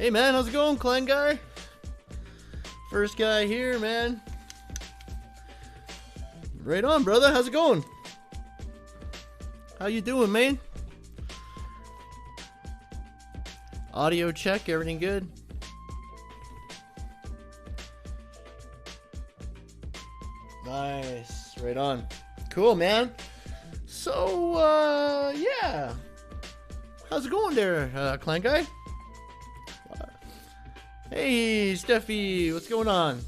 Hey man, how's it going, Clan guy? First guy here, man. Right on, brother. How's it going? How you doing, man? Audio check, everything good? Nice. Right on. Cool, man. So, yeah. How's it going there, Clan guy? Hey, Steffi, what's going on?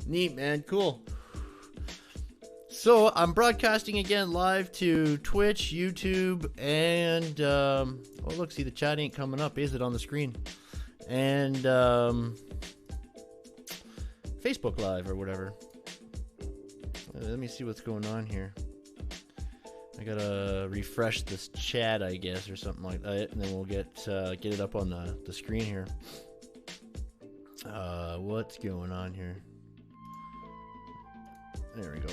Neat, man. Cool. So, I'm broadcasting again live to Twitch, YouTube, and, oh, look, see, the chat ain't coming up, is it, on the screen? And, Facebook Live or whatever. Let me see what's going on here. I gotta refresh this chat, I guess, or something like that, and then we'll get it up on the screen here. What's going on here? There we go.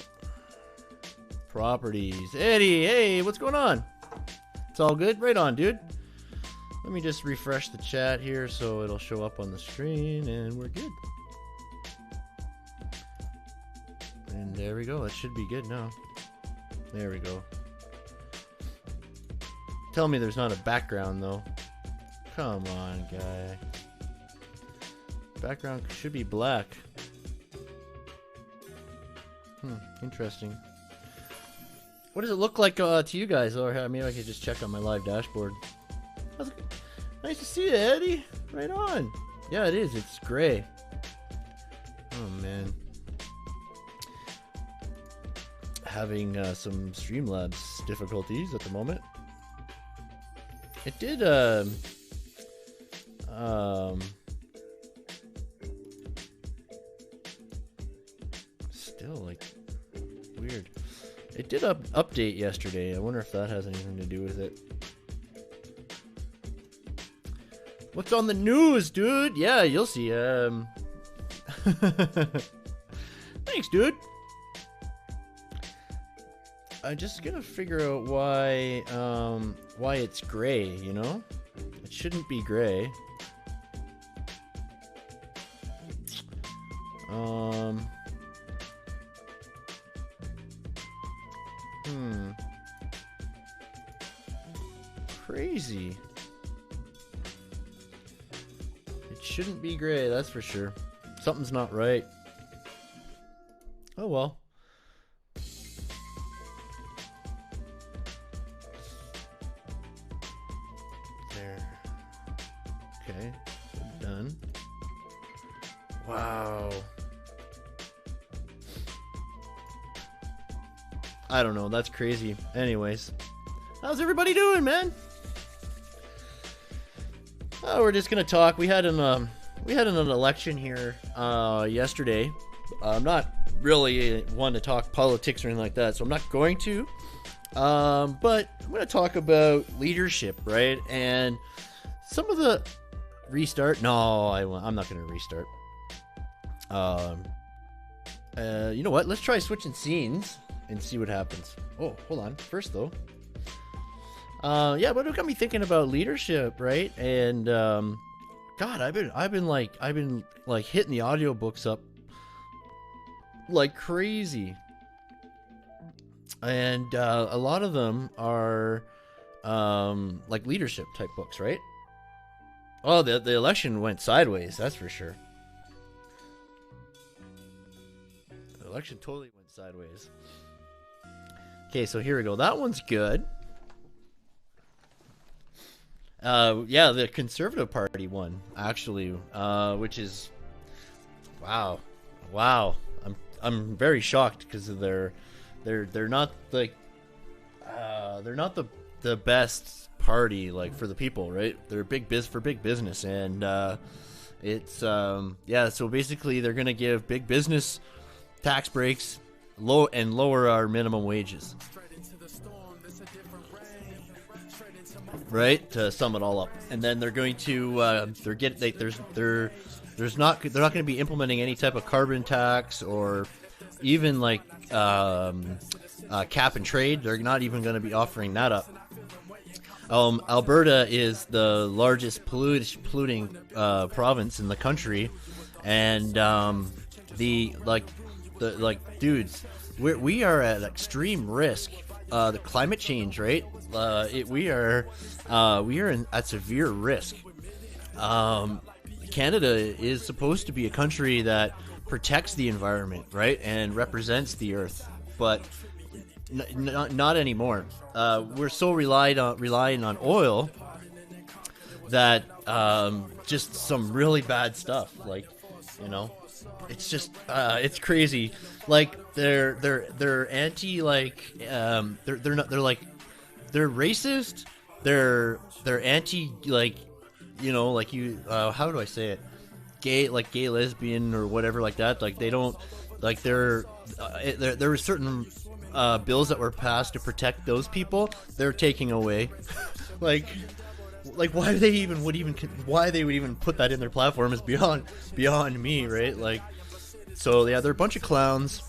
Properties. Eddie, hey, what's going on? It's all good? Right on, dude. Let me just refresh the chat here so it'll show up on the screen, and we're good. And there we go. That should be good now. There we go. Tell me there's not a background, though. Come on, guy. Background should be black. Interesting. What does it look like to you guys? Or maybe I could just check on my live dashboard. Nice to see you, Eddie. Right on. Yeah, it is. It's gray. Oh, man. Having some Streamlabs difficulties at the moment. It did still like weird. It did update yesterday. I wonder if that has anything to do with it. What's on the news, dude? Yeah, you'll see. Thanks, dude. I'm just gonna figure out why it's gray, you know? It shouldn't be gray. Crazy. It shouldn't be gray, that's for sure. Something's not right. Oh well. Okay, done. Wow. I don't know, that's crazy. Anyways, how's everybody doing, man? Oh, we're just gonna talk. We had an election here yesterday. I'm not really one to talk politics or anything like that, so I'm not going to. But I'm gonna talk about leadership, right? And some of the restart. No, I'm not going to restart. You know what? Let's try switching scenes and see what happens. Oh, hold on. First, though. Yeah, but it got me thinking about leadership, right? And God, I've been like hitting the audiobooks up like crazy, and a lot of them are like leadership type books, right? Oh, the election went sideways, that's for sure. The election totally went sideways. Okay, so here we go. That one's good. Yeah, the Conservative Party won, actually, which is wow. I'm very shocked because they're not like they're not the best party like for the people, right? They're big business, and it's yeah, so basically they're gonna give big business tax breaks, lower our minimum wages, right, to sum it all up. And then they're going to they're not going to be implementing any type of carbon tax or even like cap and trade. They're not even going to be offering that up. Alberta is the largest polluting province in the country, and dudes, we are at extreme risk. The climate change, right? We are at severe risk. Canada is supposed to be a country that protects the environment, right, and represents the earth, but not anymore. We're so relying on oil that just some really bad stuff, like, you know, it's just it's crazy. Like they're anti, like they're not, they're like, they're racist. They're anti, like, you know, like, you how do I say it? Gay, like gay, lesbian, or whatever like that. Like they don't, like there were certain bills that were passed to protect those people. They're taking away. like why they would even put that in their platform is beyond me, right? Like, so yeah, they're a bunch of clowns.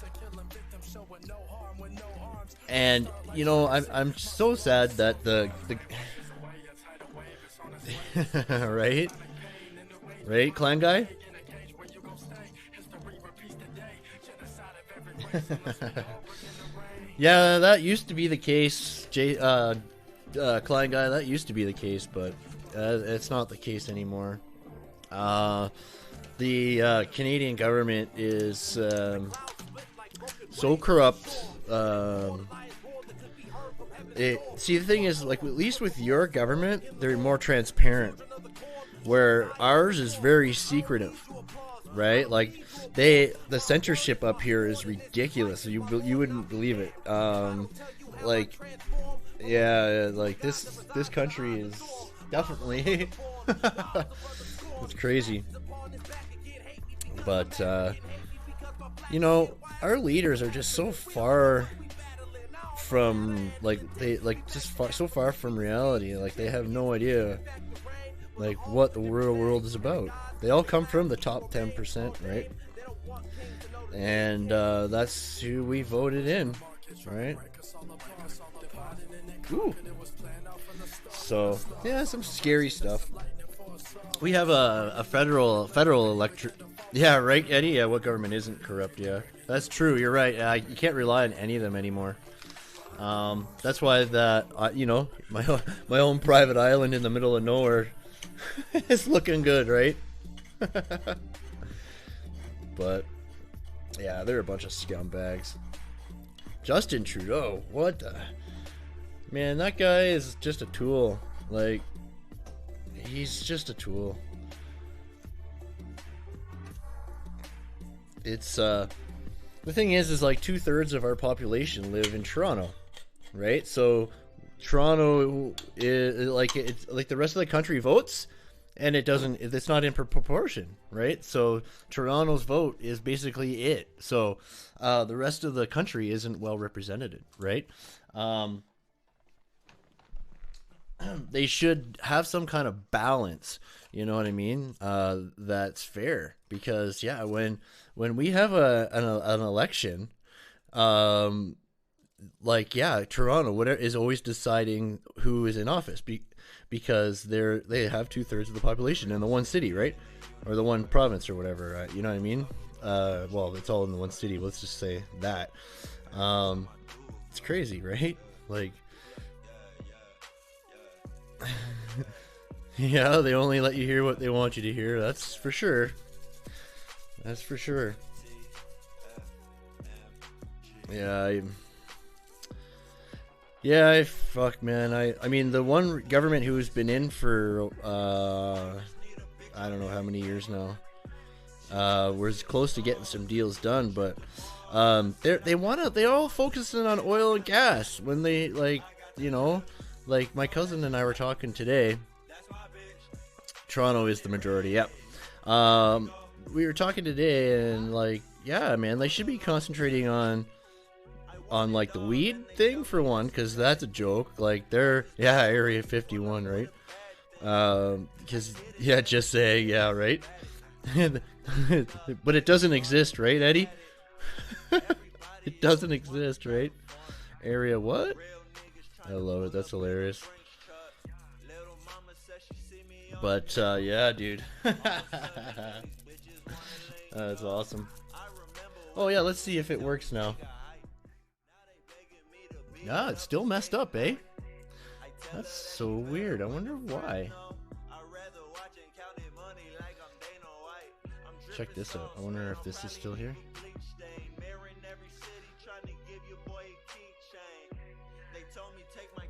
And you know, I'm so sad that the right, clan guy. Yeah, that used to be the case, Klein guy. That used to be the case, but it's not the case anymore. The Canadian government is so corrupt. See, the thing is, like, at least with your government, they're more transparent, where ours is very secretive, right? Like, the censorship up here is ridiculous. You wouldn't believe it. Like, yeah, like this country is definitely it's crazy. But you know, our leaders are just so far from, like, so far from reality. Like, they have no idea, like, what the real world is about. They all come from the top 10%, right? And that's who we voted in, right? Ooh. So yeah, some scary stuff. We have a federal electric. Yeah, right, Eddie. Yeah, what government isn't corrupt? Yeah, that's true. You're right. You can't rely on any of them anymore. That's why that you know, my own private island in the middle of nowhere is looking good, right? But yeah, they're a bunch of scumbags. Justin Trudeau, what the man? That guy is just a tool. Like, he's just a tool. It's the thing is like 2/3 of our population live in Toronto, right? So Toronto is like, it's like the rest of the country votes, and it's not in proportion, right? So Toronto's vote is basically it. So the rest of the country isn't well represented, right? They should have some kind of balance, you know what I mean? That's fair, because yeah, when we have an election, like, yeah, Toronto whatever is always deciding who is in office, because they have 2/3 of the population in the one city, right? Or the one province, or whatever, you know what I mean? Well, it's all in the one city, let's just say that. It's crazy, right? Like, yeah, they only let you hear what they want you to hear, that's for sure. That's for sure. Yeah, fuck, man. I mean, the one government who's been in for I don't know how many years now, was close to getting some deals done, but they're all focusing on oil and gas when they, like, you know, like my cousin and I were talking today. Toronto is the majority, yep. We were talking today, and like, yeah, man, they should be concentrating on like the weed thing for one, because that's a joke. Like, they're, yeah, Area 51, right? Because, yeah, just say, yeah, right? But it doesn't exist, right, Eddie? It doesn't exist, right? Area what? I love it. That's hilarious. But yeah, dude. That's awesome. Oh yeah, let's see if it works now. Yeah, it's still messed up, eh? That's so weird. I wonder why. Check this out. I wonder if this is still here.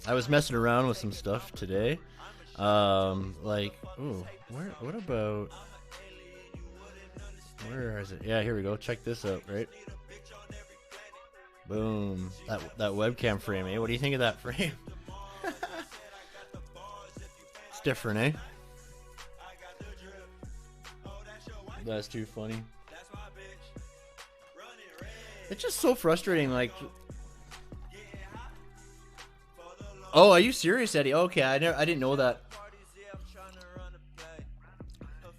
I was messing around with some stuff today. Like, ooh, what about, where is it? Yeah, here we go. Check this out, right? Boom. That webcam frame, eh? What do you think of that frame? It's different, eh? That's too funny. It's just so frustrating, like... Oh, are you serious, Eddie? Okay, I didn't know that.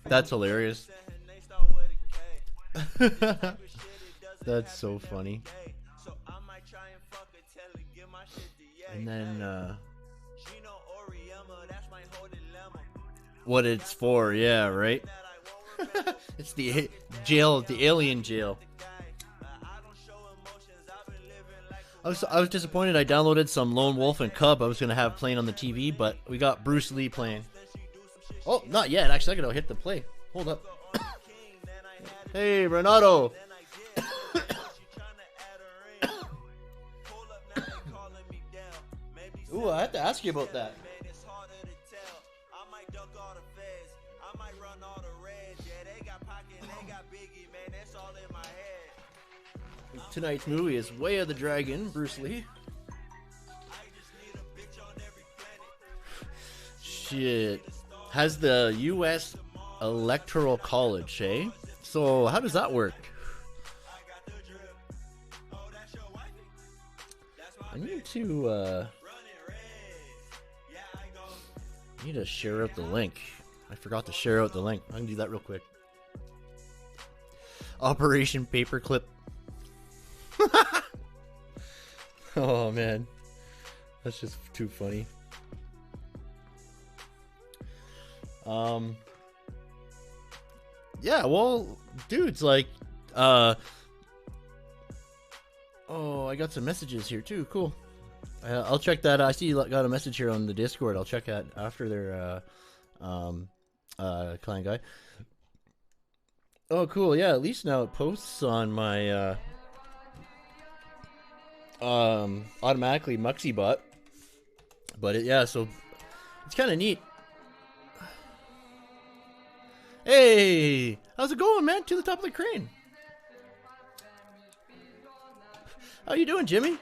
That's hilarious. That's so funny. And then what it's for, yeah, right? It's the jail, the alien jail. I was disappointed. I downloaded some Lone Wolf and Cub I was gonna have playing on the TV, but we got Bruce Lee playing. Oh, not yet. Actually, I gotta hit the play. Hold up. Hey, Renato. Ooh, I have to ask you about that. Tonight's movie is Way of the Dragon, Bruce Lee. Shit. Has the U.S. Electoral College, eh? So, how does that work? I need to share out the link. I forgot to share out the link. I can do that real quick. Operation Paperclip. Oh man, that's just too funny. Yeah, well, dudes, like, oh, I got some messages here too. Cool. I'll check that. I see you got a message here on the Discord. I'll check that after their client guy. Oh, cool. Yeah, at least now it posts on my automatically Muxybot. But yeah, so it's kind of neat. Hey, how's it going, man? To the top of the crane. How you doing, Jimmy?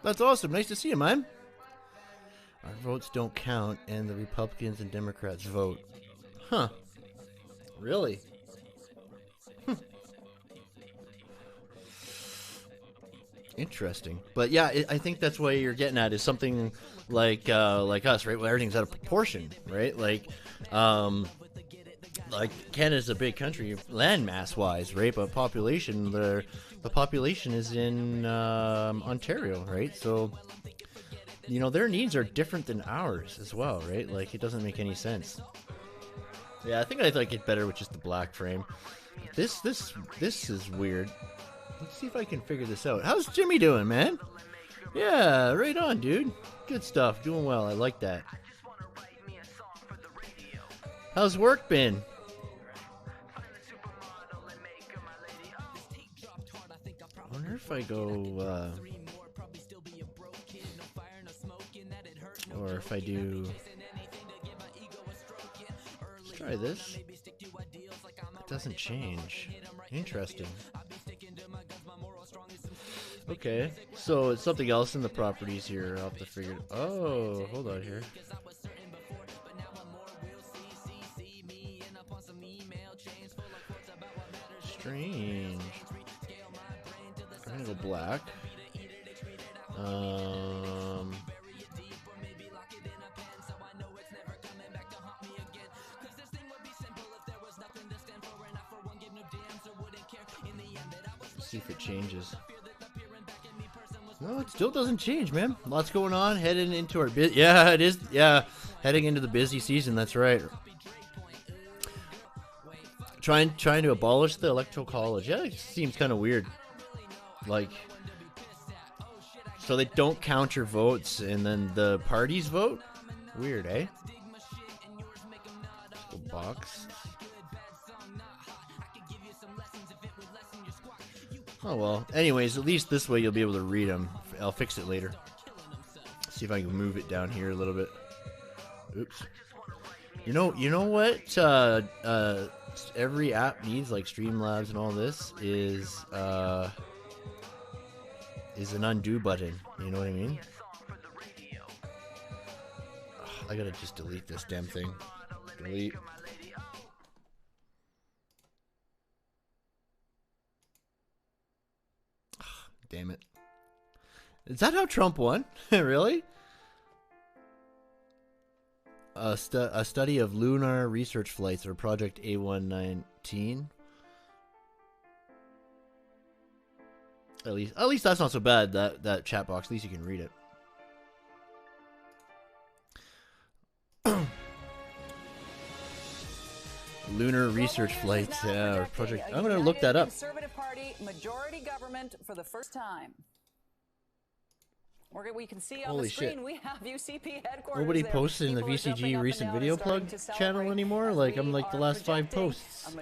That's awesome. Nice to see you, man. Our votes don't count, and the Republicans and Democrats vote. Huh. Really? Interesting. But yeah, I think that's what you're getting at, is something like us, right? Well, everything's out of proportion, right? Like Canada's a big country, landmass wise, right? But population, the population is in Ontario, right? So, you know, their needs are different than ours as well, right? Like, it doesn't make any sense. Yeah, I think I like it better with just the black frame. This is weird. Let's see if I can figure this out. How's Jimmy doing, man? Yeah, right on, dude. Good stuff. Doing well. I like that. How's work been? I wonder if I go, or if I do, let's try this. It doesn't change. Interesting. Okay, so it's something else in the properties here. I'll have to figure it. Oh, hold on here. Strange. I'm gonna go black. See if it changes. No, it still doesn't change, man. Lots going on. Heading into our yeah, it is. Yeah, heading into the busy season. That's right. Trying to abolish the electoral college. Yeah, it seems kind of weird. Like, so they don't count your votes and then the parties vote? Weird, eh? Box. Oh well. Anyways, at least this way you'll be able to read them. I'll fix it later. See if I can move it down here a little bit. Oops. You know what? Every app needs, like Streamlabs and all this, is an undo button. You know what I mean? I gotta just delete this damn thing. Delete. Damn it. Is that how Trump won? Really? A study of lunar research flights, or Project A119. At least that's not so bad, that chat box. At least you can read it. Lunar research flights, yeah, or Project. I'm gonna look that up. Conservative Party majority government for the first time. We can see on the screen we have UCP headquarters. Nobody posts in the VCG recent video plug channel anymore. Like, I'm like the last 5 posts.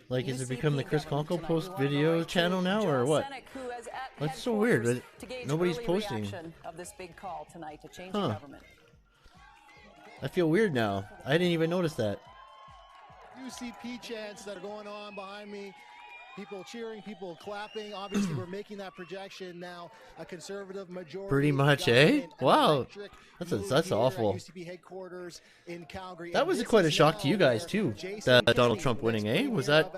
Like, has it become the Chris Conco post video channel now, or what? That's so weird. Nobody's posting. Huh. I feel weird now. I didn't even notice that. UCP chants that are going on behind me. People cheering, people clapping. Obviously, we're making that projection now. A conservative majority. Pretty much, eh? Wow, that's awful. That was quite a shock to you guys too. That Donald Trump winning, eh? Was that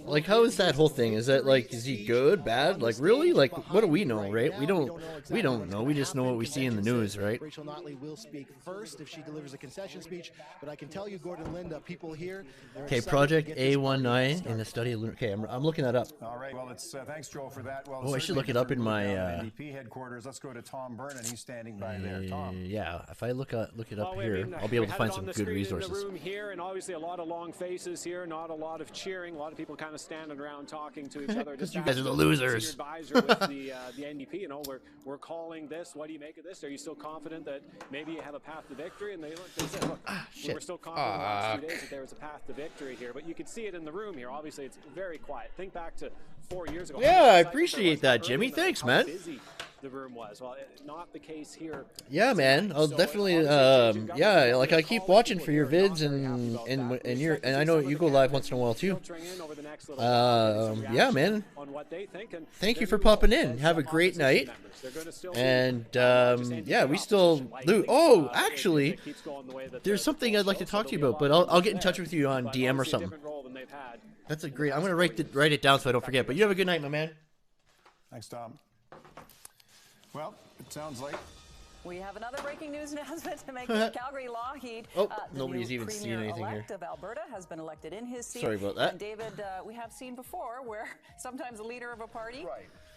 like, how is that whole thing? Is that like, is he good, bad? Like, really? Like, what do we know, right? We don't know. We just know what we see in the news, right? Rachel Notley will speak first if she delivers a concession speech, but I can tell you, Gordon, Linda, people here. Okay, Project A19 in the study of lunar. Okay, I'm looking that up. All right. Well, it's thanks, Joel, for that. Well, oh, I should look it up in my NDP headquarters. Let's go to Tom Byrne, and he's standing by there. Tom. Yeah, if I look it up here, I'll be able to find some good resources. In the room here, and obviously a lot of long faces here, not a lot of cheering, a lot of people kind of standing around talking to each other. Just you guys are the losers. Advisor with the NDP, you know, we're calling this. What do you make of this? Are you still confident that maybe you have a path to victory? And they said, look, we're still confident in the last 2 days that there was a path to victory here, but you could see it in the room here. Obviously, it's very quiet. Think back to 4 years ago. Yeah, I appreciate that, Jimmy. Thanks, man. The room was not the case here. Yeah, man. I'll definitely yeah, like I keep watching for your vids and I know you go live once in a while too. Yeah, man. Thank you for popping in. Have a great night. And yeah, we still do. Oh, actually, there's something I'd like to talk to you about, but I'll get in touch with you on DM or something. That's a great. I'm gonna write it down so I don't forget. But you have a good night, my man. Thanks, Tom. Well, it sounds like we have another breaking news announcement to make. Calgary Lougheed. Oh, nobody's even seen anything here. Of Alberta has been elected in his seat. Sorry about that. And David, we have seen before where sometimes the leader of a party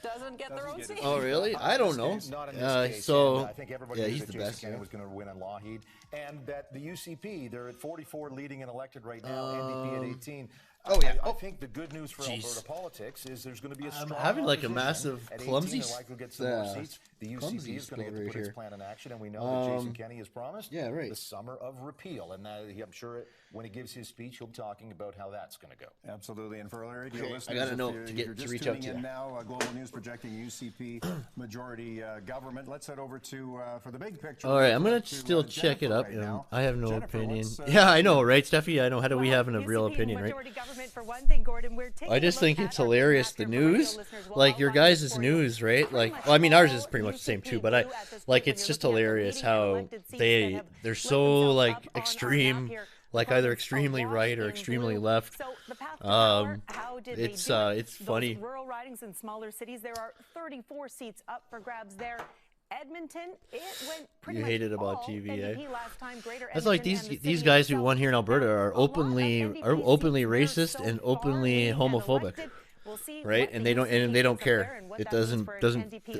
doesn't get their own seat. Oh, really? I don't know. So, I think everybody yeah, knew he's that the Jason best. Kenney was going to win in Lougheed, and that the UCP, they're at 44 leading and elected right now. NDP at 18. Oh yeah. I think the good news for Alberta politics is there's going to be a strong. I'm having like a massive clumsy. Get some more seats. The UCP is going to get to put its plan in action, and we know that Jason Kenney has promised the summer of repeal. And I'm sure when he gives his speech, he'll be talking about how that's going to go. Absolutely. And for our radio listeners, I got to know to reach out to you. Now, Global News projecting UCP majority government. Let's head over to for the big picture. All right, I'm gonna still check it up. I have no opinion. Yeah, I know, right, Steffi? I know. How do we have a real opinion, right? I just think it's hilarious. The news, like your guys' news, right? Like, well, I mean, ours is pretty much the same too. But it's just hilarious how they're so like extreme, like either extremely right or extremely left. It's funny. Rural ridings in smaller cities, there are 34 seats up for grabs there. Edmonton, it went pretty much hate it about TV, eh? last time. That's like these guys who won here in Alberta are openly racist and openly homophobic, right? And they don't care. It doesn't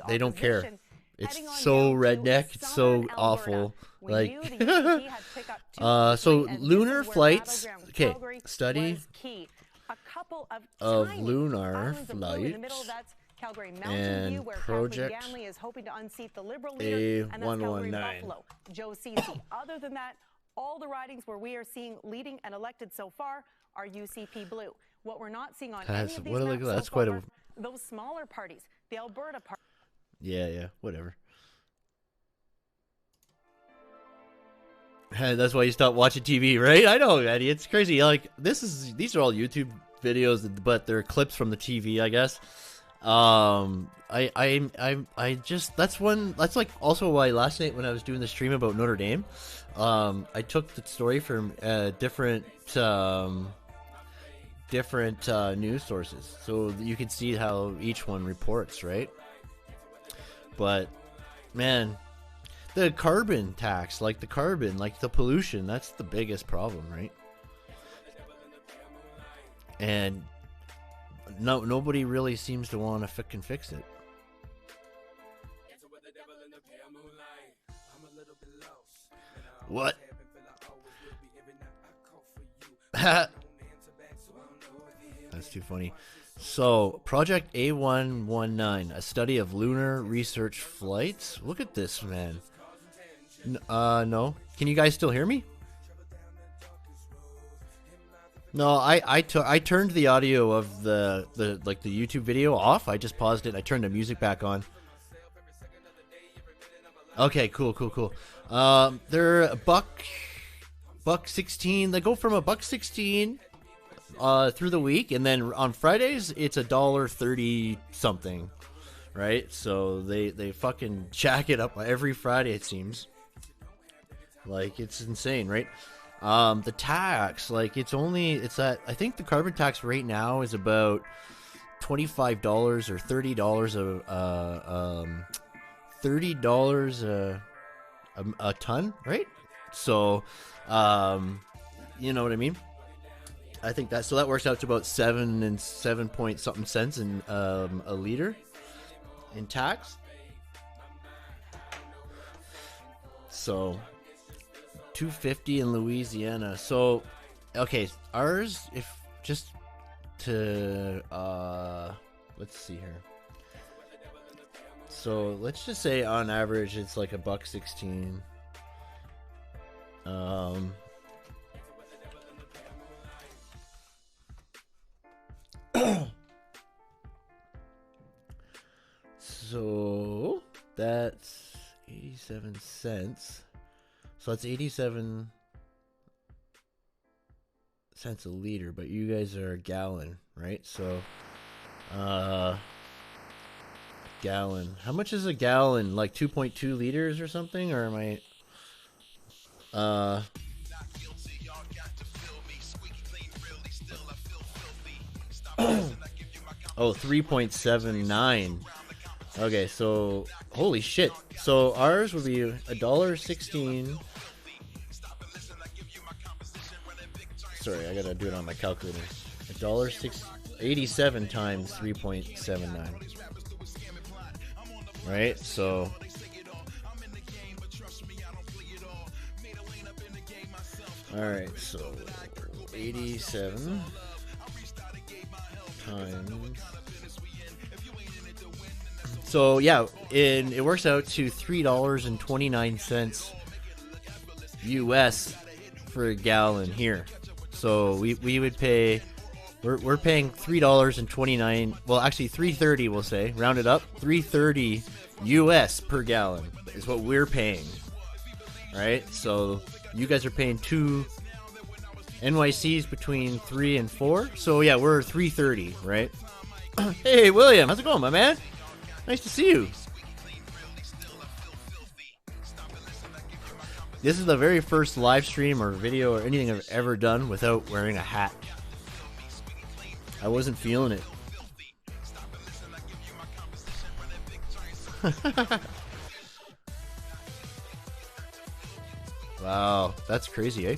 they don't care. It's so redneck. It's so awful. Like, so lunar flights. Okay, study of lunar flights and project A119. Joe Cece. Other than that, all the ridings where we are seeing leading and elected so far are UCP blue. What we're not seeing on any of these maps so far are those smaller parties, the Alberta party. Yeah, whatever. That's why you stopped watching TV, right? I know, Eddie. It's crazy. Like, these are all YouTube videos, but they're clips from the TV, I guess. I just, that's like also why last night when I was doing the stream about Notre Dame, I took the story from different news sources, so you can see how each one reports, right? But man, the carbon tax, like the pollution, that's the biggest problem, right? And nobody really seems to want to fix it. What? That's too funny. So, Project A119, a study of lunar research flights. Look at this, man. No. Can you guys still hear me? No, I turned the audio of the YouTube video off. I just paused it and I turned the music back on. Okay, cool. They're a buck 16. They go from a buck 16 through the week, and then on Fridays it's $1.30 something, right? So they fucking jack it up every Friday, it seems. Like, it's insane, right? The tax, like, it's at, I think the carbon tax right now is about $25 or $30 a ton, right? So, you know what I mean? I think that works out to about 7 point something cents in a liter in tax. So $2.50 in Louisiana. So, okay, ours, if just to let's see here. So let's just say on average it's like a buck 16. So that's 87 cents. So that's 87 cents a liter, but you guys are a gallon, right? So, gallon. How much is a gallon? Like 2.2 liters or something? Or am I... Oh, 3.79. Okay, so holy shit. So ours would be $1.16. Sorry, I gotta do it on my calculator. $1.87 times 3.79. Right, so alright, so 87 times. So yeah, it works out to $3.29 US for a gallon here. So we would pay, we're paying $3.29. Well, actually $3.30, we'll say, round it up, $3.30 US per gallon is what we're paying, right? So you guys are paying two NYCs between 3 and 4. So yeah, we're $3.30, right? Hey William, how's it going, my man? Nice to see you. This is the very first live stream or video or anything I've ever done without wearing a hat. I wasn't feeling it. Wow, that's crazy, eh?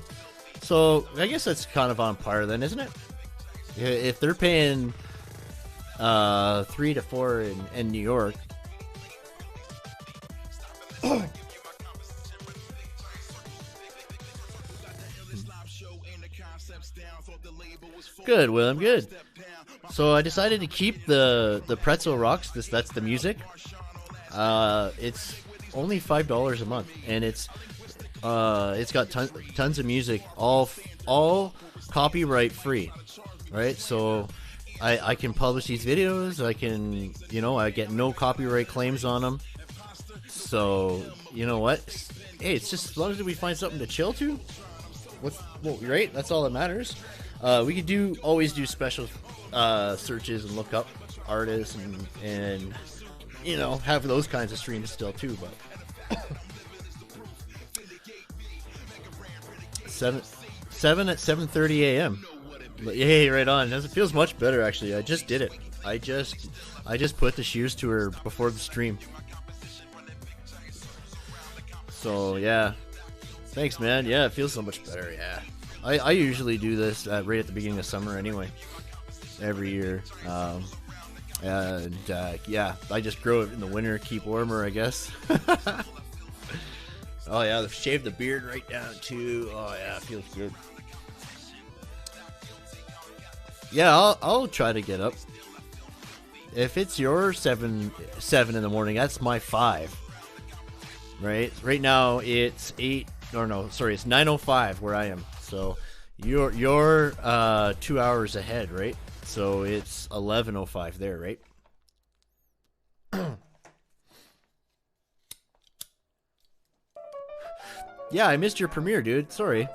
So I guess that's kind of on par then, isn't it? If they're paying 3 to 4 in New York, Good, well, I'm good. So I decided to keep the pretzel rocks. That's the music. It's only $5 a month, and it's got tons of music, all copyright free, right? So I can publish these videos. I can, I get no copyright claims on them. So you know what? Hey, it's just as long as we find something to chill to. Right? That's all that matters. We could always do special searches and look up artists and have those kinds of streams still too. But 7 at 7:30 a.m. Hey, right on. It feels much better actually. I just did it. I just put the shoes to her before the stream. So yeah, thanks, man. Yeah, it feels so much better. Yeah, I usually do this right at the beginning of summer anyway, every year. And yeah, I just grow it in the winter, keep warmer, I guess. Oh yeah, shave the beard right down too. Oh yeah, it feels good. Yeah, I'll try to get up. If it's your 7 in the morning, that's my 5. Right now it's 8. Or no, sorry, it's 9:05 where I am. So you're 2 hours ahead, right? So it's 11:05 there, right? Yeah, I missed your premiere, dude. Sorry.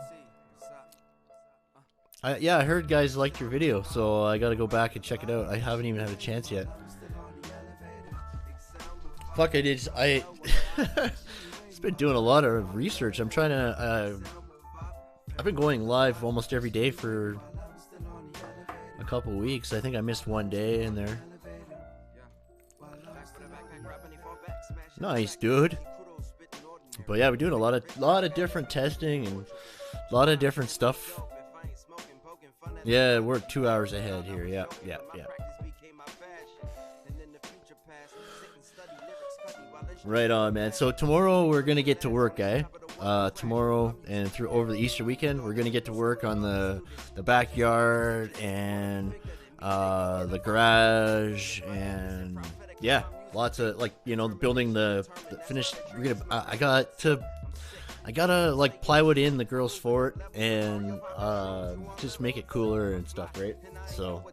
Yeah, I heard guys liked your video, so I gotta go back and check it out. I haven't even had a chance yet. Fuck, I did. I've been doing a lot of research. I'm trying to. I've been going live almost every day for a couple weeks. I think I missed one day in there. Nice, dude. But yeah, we're doing a lot of different testing and a lot of different stuff. Yeah, we're 2 hours ahead here. Yeah. Right on, man. So tomorrow we're gonna get to work, eh? Tomorrow and over the Easter weekend, we're gonna get to work on the backyard and the garage, and yeah, lots of building the finished. I gotta like plywood in the girls' fort and just make it cooler and stuff, right? So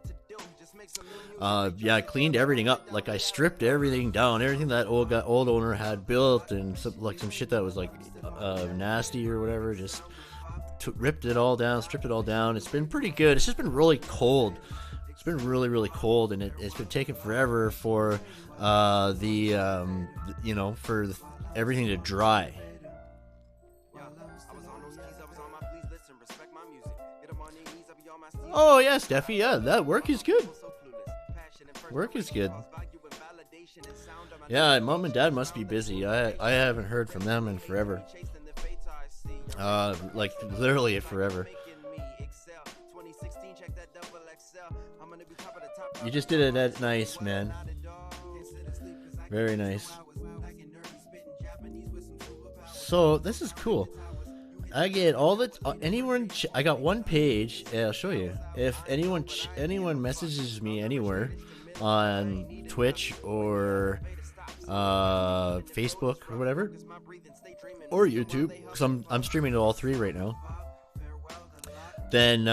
yeah, I cleaned everything up. Like I stripped everything down, everything that old owner had built, and some shit that was like nasty or whatever. Just ripped it all down, stripped it all down. It's been pretty good. It's just been really cold. It's been really, really cold, and it's been taking forever for for everything to dry. Oh yeah, Steffi. Yeah, that work is good. Work is good. Yeah, mom and dad must be busy. I haven't heard from them in forever. Like literally forever. You just did it at nice, man. Very nice. So this is cool. I get all the I got one page. I'll show you. If anyone messages me anywhere on Twitch or Facebook or whatever, or YouTube, because I'm streaming to all three right now, then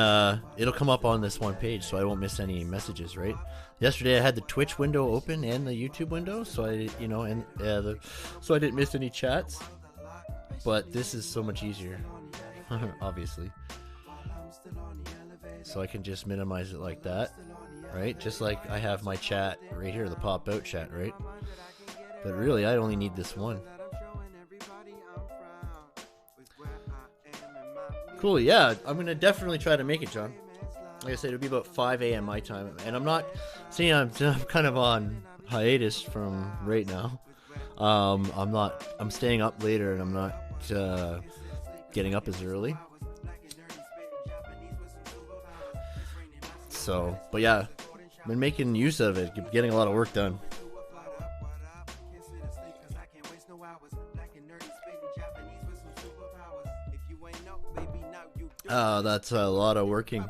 it'll come up on this one page, so I won't miss any messages, right? Yesterday I had the Twitch window open and the YouTube window, so so I didn't miss any chats. But this is so much easier, obviously. So I can just minimize it like that, right? Just like I have my chat right here, the pop-out chat, right? But really, I only need this one. Cool, yeah, I'm going to definitely try to make it, John. Like I said, it'll be about 5 a.m. my time. And I'm not... See, I'm kind of on hiatus from right now. I'm staying up later, and I'm not getting up as early. So, but yeah, I've been making use of it, getting a lot of work done. That's a lot of working,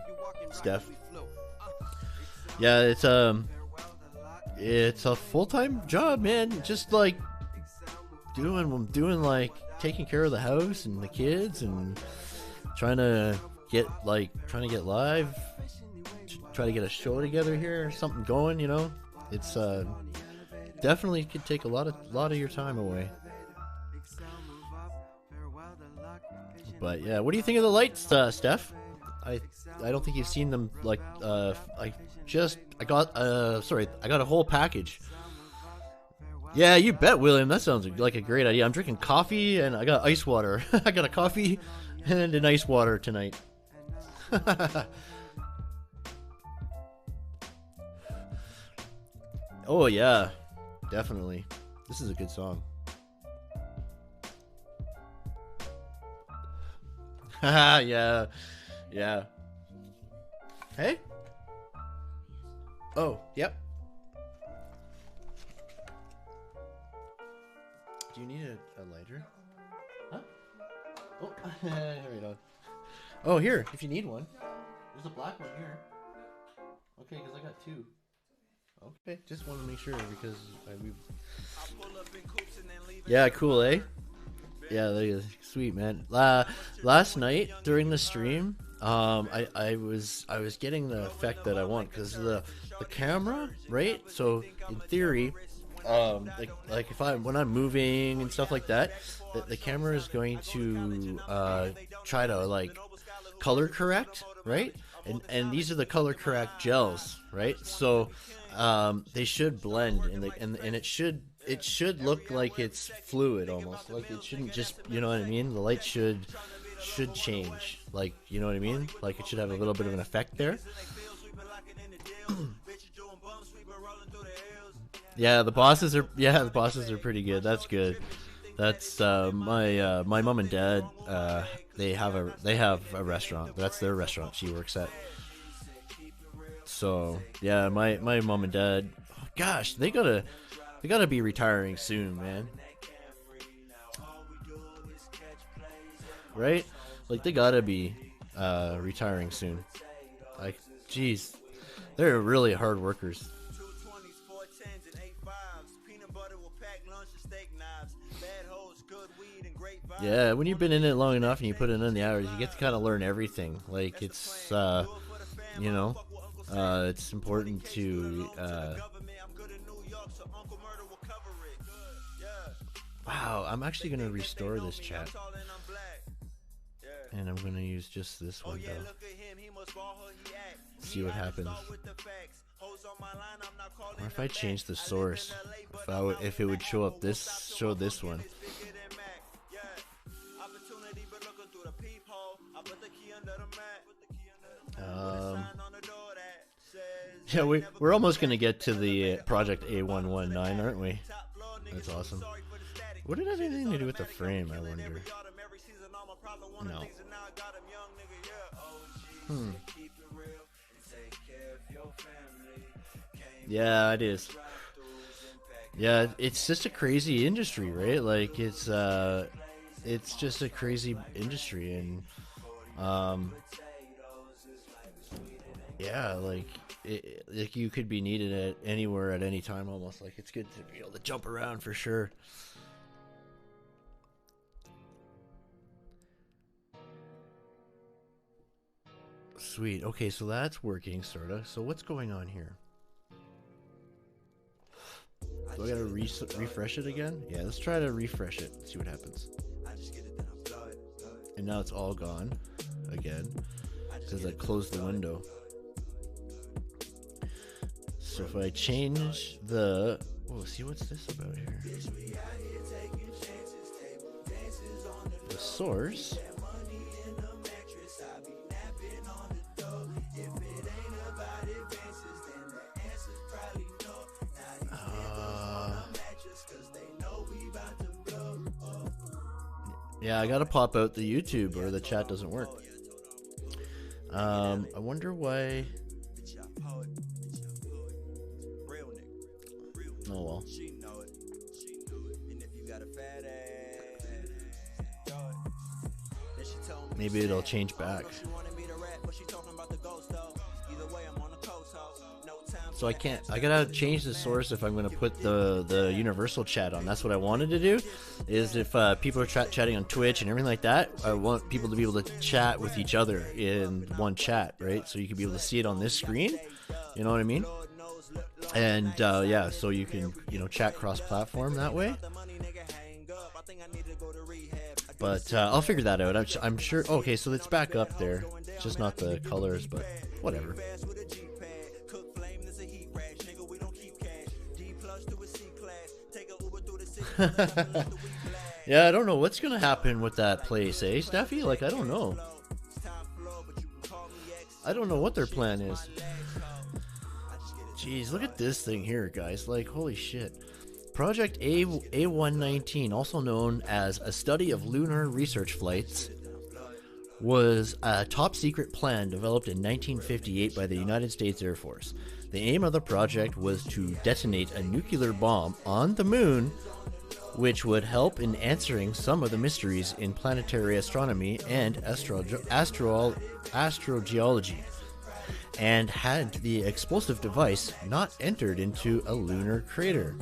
Steph. Yeah, it's a full-time job, man. Just like doing like taking care of the house and the kids and trying to get live, try to get a show together here, something going, you know. It's definitely could take a lot of your time away. But yeah, what do you think of the lights, Steph? I don't think you've seen them. Like I got a whole package. Yeah, you bet, William. That sounds like a great idea. I'm drinking coffee and I got ice water. I got a coffee and an ice water tonight. Oh yeah, definitely. This is a good song. Yeah. Hey? Oh, yep. Do you need a lighter? Huh? Oh, there we go. Oh, here, if you need one. There's a black one here. Okay, because I got two. Okay, just want to make sure because yeah, cool, eh? Yeah, sweet, man. Last night during the stream, I was getting the effect that I want because the camera, right? So in theory, like if when I'm moving and stuff like that, the camera is going to try to like color correct, right? And these are the color correct gels, right? So they should blend and it should look like it's fluid almost. Like it shouldn't just, you know what I mean? The light should change. Like, you know what I mean? Like it should have a little bit of an effect there. Yeah, the bosses are pretty good. That's good. That's my mom and dad. They have a restaurant. That's their restaurant she works at. So yeah, my mom and dad. Gosh, they gotta be retiring soon, man. Right? Like they gotta be retiring soon. Like, jeez, they're really hard workers. Yeah, when you've been in it long enough and you put in the hours, you get to kind of learn everything. Like it's, you know, it's important to. Wow, I'm actually gonna restore this chat, and I'm gonna use just this window. See what happens. Or if I change the source, if it would show up this one. Yeah, we're almost gonna get to the project A119, aren't we? That's awesome. What did that have anything to do with the frame, I wonder? No. Yeah, it is. Yeah, it's just a crazy industry, right? Like it's just a crazy industry, and yeah, like like you could be needed at anywhere at any time almost. Like it's good to be able to jump around for sure. Sweet. Okay, so that's working sorta. So what's going on here? Do I gotta refresh it again? Yeah, let's try to refresh it. See what happens. And now it's all gone again because I closed the window. So if I change the... Oh, see what's this about here? The source. Yeah, I gotta pop out the YouTube or the chat doesn't work. I wonder why. Oh well. Maybe it'll change back. So I gotta change the source if I'm gonna put the universal chat on. That's what I wanted to do, is if people are chatting on Twitch and everything like that, I want people to be able to chat with each other in one chat, right? So you can be able to see it on this screen, you know what I mean? And yeah, so you can, you know, chat cross-platform that way. But I'll figure that out. I'm sure. Okay, so it's back up there. It's just not the colors, but whatever. Yeah, I don't know what's gonna happen with that place, eh, Steffi? Like, I don't know. I don't know what their plan is. Jeez, look at this thing here, guys. Like, holy shit. Project A119, also known as a study of lunar research flights, was a top secret plan developed in 1958 by the United States Air Force. The aim of the project was to detonate a nuclear bomb on the moon, which would help in answering some of the mysteries in planetary astronomy and astrogeology. And had the explosive device not entered into a lunar crater,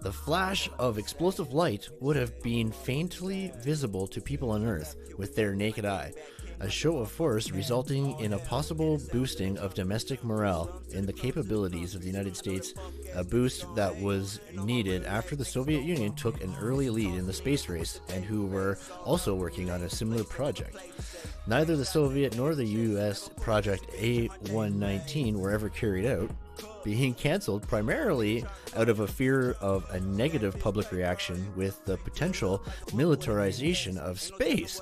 the flash of explosive light would have been faintly visible to people on Earth with their naked eye, a show of force resulting in a possible boosting of domestic morale in the capabilities of the United States, a boost that was needed after the Soviet Union took an early lead in the space race and who were also working on a similar project. Neither the Soviet nor the US Project A119 were ever carried out, being cancelled primarily out of a fear of a negative public reaction with the potential militarization of space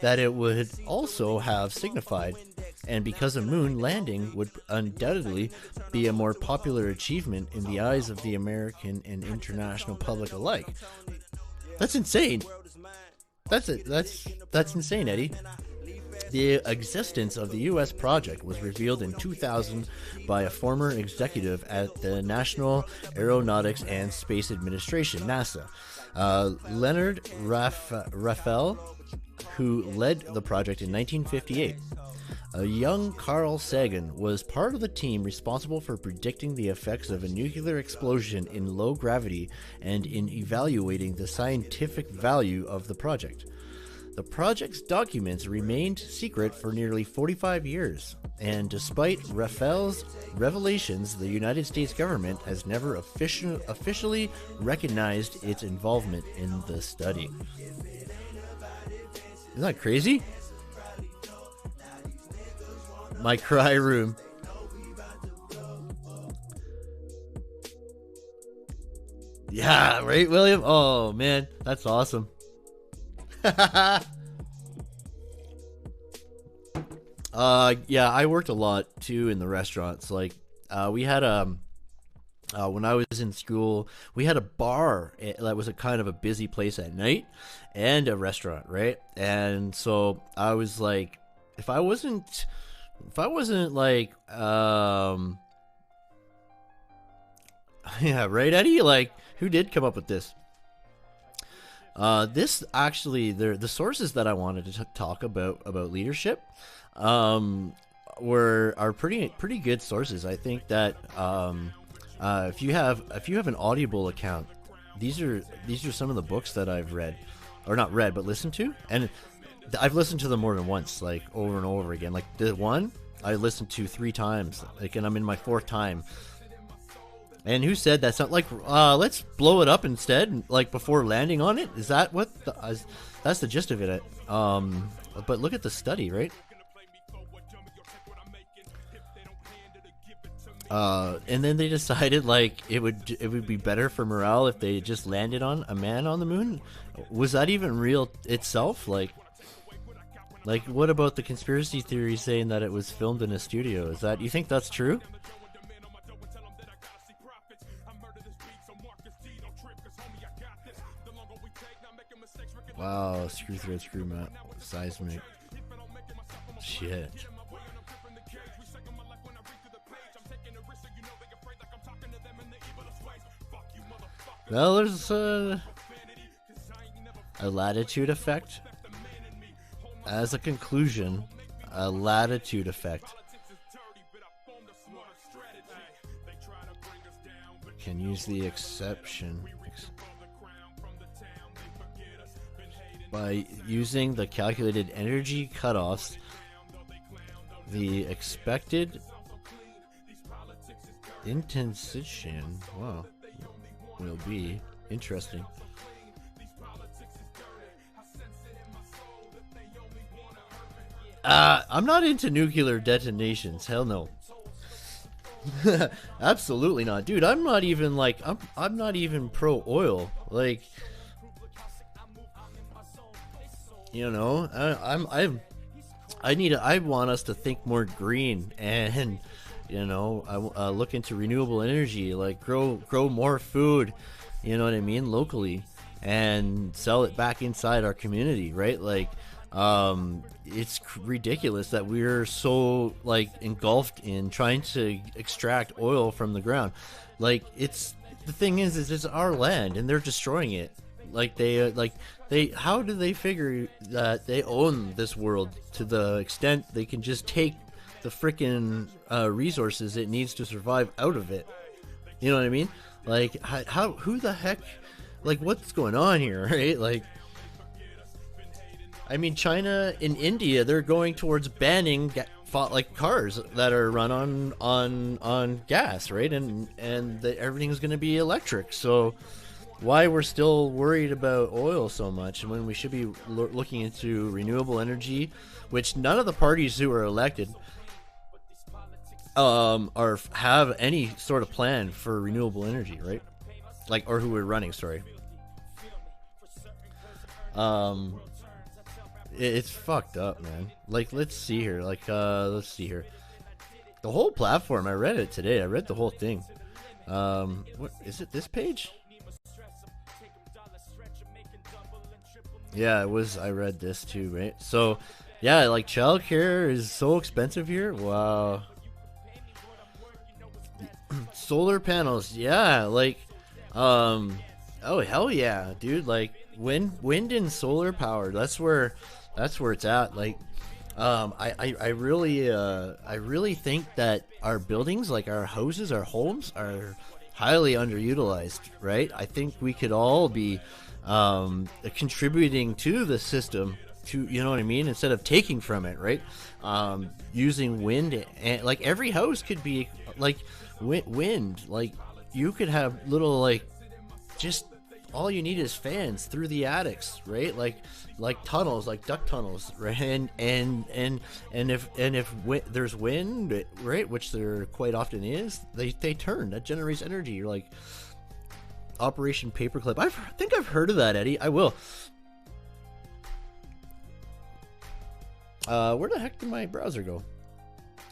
that it would also have signified, and because a moon landing would undoubtedly be a more popular achievement in the eyes of the American and international public alike. That's insane. That's insane, Eddie. The existence of the U.S. project was revealed in 2000 by a former executive at the National Aeronautics and Space Administration, NASA, Leonard Raphael, who led the project in 1958. A young Carl Sagan was part of the team responsible for predicting the effects of a nuclear explosion in low gravity and in evaluating the scientific value of the project. The project's documents remained secret for nearly 45 years, and despite Raphael's revelations, the United States government has never officially recognized its involvement in the study. Isn't that crazy? My cry room. Yeah, right, William? Oh, man, that's awesome. Yeah, I worked a lot too in the restaurants. Like, we had when I was in school, we had a bar that was a kind of a busy place at night, and a restaurant, right? And so I was like, if I wasn't like, yeah, right, Eddie? Like, who did come up with this? This actually, the sources that I wanted to talk about leadership, are pretty good sources. I think that if you have an Audible account, these are some of the books that I've read, or not read, but listened to, and I've listened to them more than once, like over and over again. Like the one I listened to 3 times, like, and I'm in my 4th time. And who said that's not like, let's blow it up instead, like before landing on it? Is that what? That's the gist of it. But look at the study, right? And then they decided like it would be better for morale if they just landed on a man on the moon. Was that even real itself? Like what about the conspiracy theory saying that it was filmed in a studio? You think that's true? Wow, screw thread, screw mat, seismic. Shit. Well, there's a latitude effect. as a conclusion, a latitude effect. Can use the exception. By using the calculated energy cutoffs, the expected intensity, wow, will be interesting. I'm not into nuclear detonations. Hell no. Absolutely not, dude. I'm not even like I'm not even pro oil. Like, you know, I want us to think more green, and you know, I look into renewable energy, like grow more food, you know what I mean, locally, and sell it back inside our community, right? Like, it's ridiculous that we're so like engulfed in trying to extract oil from the ground. Like, it's the thing is it's our land and they're destroying it. Like they how do they figure that they own this world to the extent they can just take the freaking resources it needs to survive out of it? You know what I mean? Like, who the heck, like, what's going on here, right? Like, I mean, China and India, they're going towards banning like cars that are run on gas, right? And everything's going to be electric. So why we're still worried about oil so much when we should be looking into renewable energy, which none of the parties who are elected have any sort of plan for renewable energy, right? Like, or who are running, sorry. It's fucked up, man. Like, let's see here. Like, let's see here. The whole platform, I read it today. I read the whole thing. What is it? This page? Yeah, it was. I read this too, right? So, yeah, like, childcare is so expensive here. Wow. Solar panels, yeah, like, oh hell yeah, dude. Like, wind and solar power. That's where it's at. Like, I really think that our buildings, like our houses, our homes, are highly underutilized, right? I think we could all be contributing to the system, to, you know what I mean, instead of taking from it, right? Using wind, and like every house could be like wind. Like, you could have little, like, just all you need is fans through the attics, right? Like tunnels, like duct tunnels, right? And if there's wind, right, which there quite often is, they turn. That generates energy. You're like Operation Paperclip. I think I've heard of that, Eddie. I will. Where the heck did my browser go?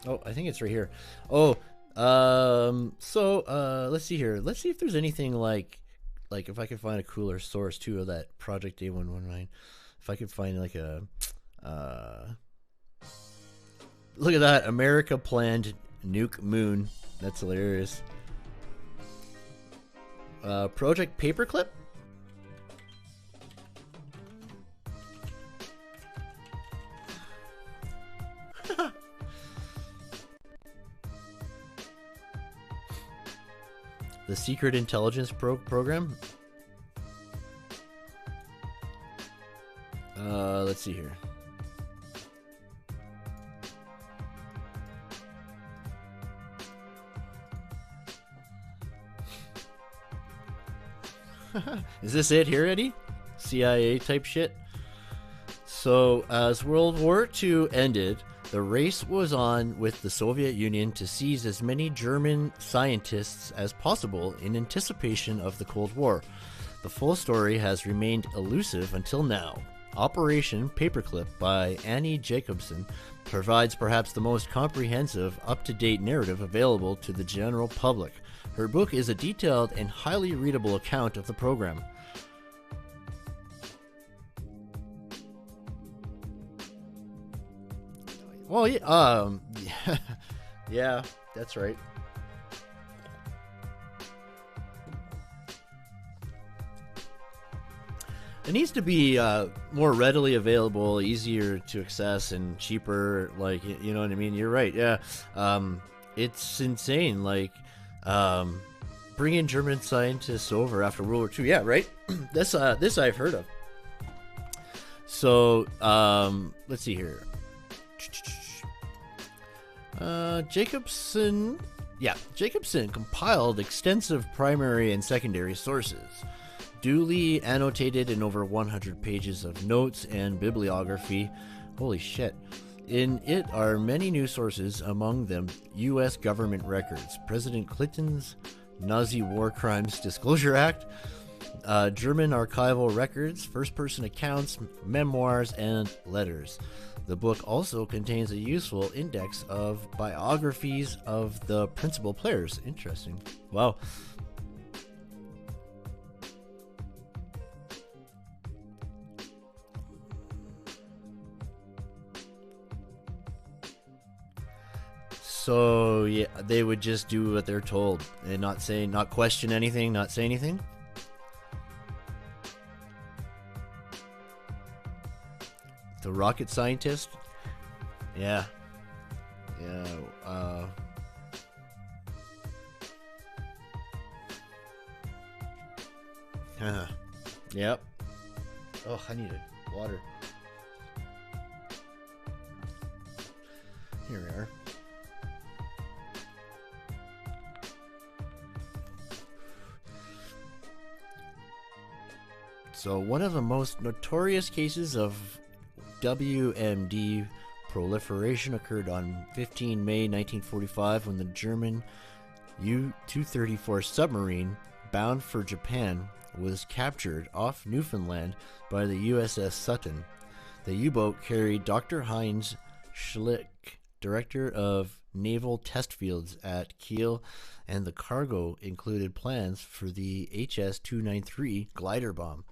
Oh, I think it's right here. Oh, so let's see here. Let's see if there's anything like if I can find a cooler source too of that Project A119. If I could find like a look at that, America planned nuke moon. That's hilarious. Project Paperclip. The Secret Intelligence Program. Let's see here. Is this it here, Eddie? CIA type shit? So, as World War II ended, the race was on with the Soviet Union to seize as many German scientists as possible in anticipation of the Cold War. The full story has remained elusive until now. Operation Paperclip by Annie Jacobson provides perhaps the most comprehensive, up-to-date narrative available to the general public. Her book is a detailed and highly readable account of the program. Well, yeah, yeah, that's right. It needs to be more readily available, easier to access, and cheaper. Like, you know what I mean? You're right. Yeah. It's insane. Like, bringing German scientists over after World War II. Yeah, right. This I've heard of. So let's see here. Jacobson compiled extensive primary and secondary sources, duly annotated in over 100 pages of notes and bibliography. Holy shit. In it are many new sources, among them U.S. government records, President Clinton's Nazi War Crimes Disclosure Act, German archival records, first-person accounts, memoirs, and letters. The book also contains a useful index of biographies of the principal players. Interesting. Wow. So yeah, they would just do what they're told and not question anything, not say anything. The rocket scientist? Yeah. Yeah. Yep. Oh, I need water. Here we are. So one of the most notorious cases of WMD proliferation occurred on 15 May 1945 when the German U-234 submarine bound for Japan was captured off Newfoundland by the USS Sutton. The U-boat carried Dr. Heinz Schlick, director of Naval Test Fields at Kiel, and the cargo included plans for the HS-293 glider bomb,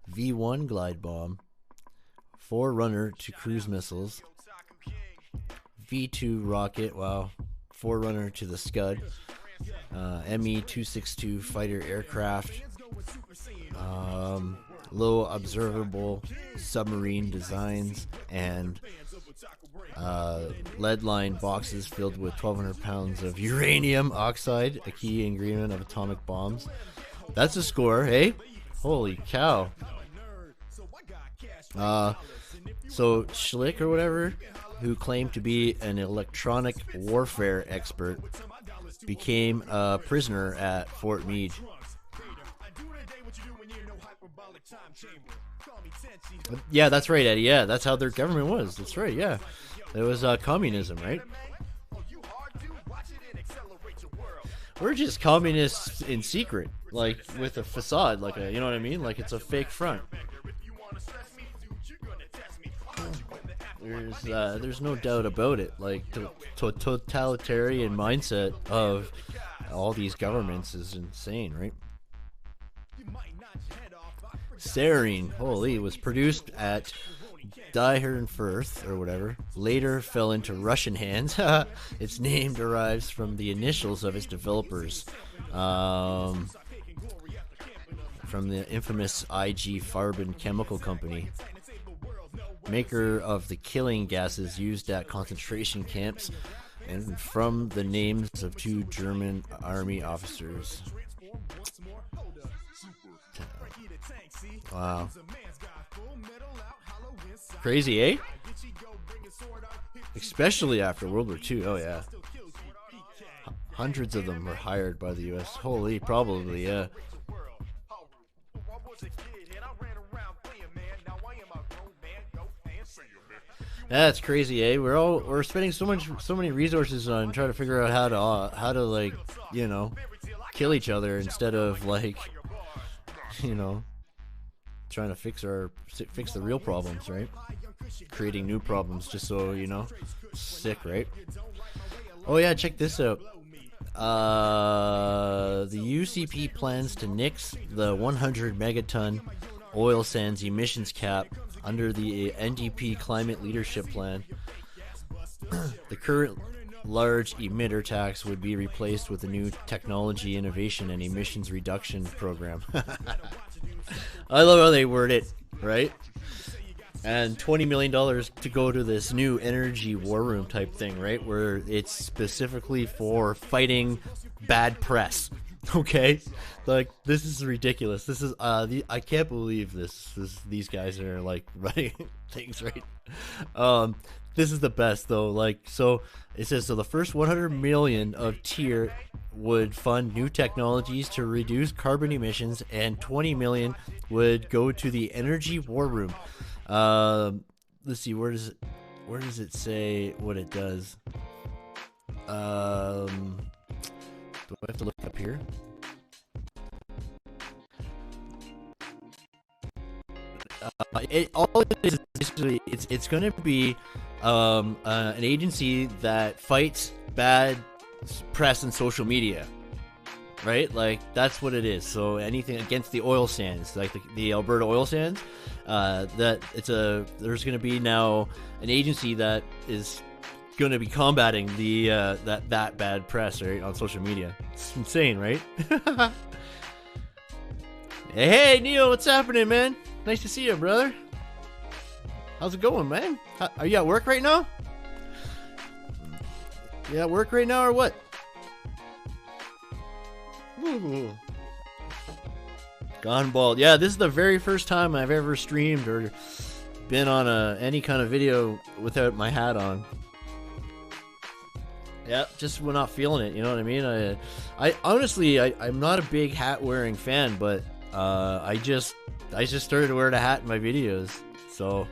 V-1 glide bomb, Forerunner to cruise missiles, V-2 rocket, wow, Forerunner to the Scud, ME-262 fighter aircraft, low observable submarine designs, and lead-lined boxes filled with 1,200 pounds of uranium oxide, a key ingredient of atomic bombs. That's a score, hey? Holy cow. So Schlick or whatever, who claimed to be an electronic warfare expert, became a prisoner at Fort Meade. Yeah, that's right, Eddie. Yeah, that's how their government was. That's right, yeah. It was communism, right? We're just communists in secret, like with a facade, like a, you know what I mean? Like it's a fake front. There's no doubt about it. Like the totalitarian mindset of all these governments is insane, right? Sarin, holy, was produced at Firth or whatever. Later fell into Russian hands. Its name derives from the initials of its developers, from the infamous IG Farben chemical company, maker of the killing gases used at concentration camps, and from the names of two German army officers. Wow. Crazy, eh? Especially after World War II. Oh, yeah. Hundreds of them were hired by the U.S. Holy, probably, yeah. That's crazy, eh? We're spending so many resources on trying to figure out how to like, you know, kill each other instead of like, you know, trying to fix the real problems, right? Creating new problems just so, you know, sick, right? Oh yeah, check this out. The UCP plans to nix the 100 megaton oil sands emissions cap under the NDP Climate Leadership Plan. The current large emitter tax would be replaced with a new technology innovation and emissions reduction program. I love how they word it, right? And $20 million to go to this new energy war room type thing, right? Where it's specifically for fighting bad press. Okay, like this is ridiculous. This is I can't believe these guys are like running things, right? This is the best though. Like, so it says, so the first 100 million of tier would fund new technologies to reduce carbon emissions, and 20 million would go to the energy war room. Let's see, where does it say what it does? Do I have to look up here? All it is basically it's going to be an agency that fights bad press and social media, right? Like that's what it is. So anything against the oil sands, like the Alberta oil sands, there's going to be now an agency that is going to be combating the that bad press, right, on social media. It's insane, right? Hey Neil, what's happening, man? Nice to see you, brother. How's it going, man? Are you at work right now? You at work right now or what? Ooh. Gone bald. Yeah, this is the very first time I've ever streamed or been on any kind of video without my hat on. Yeah, just we're not feeling it, you know what I mean? I honestly, I'm not a big hat wearing fan, but I just started wearing a hat in my videos, so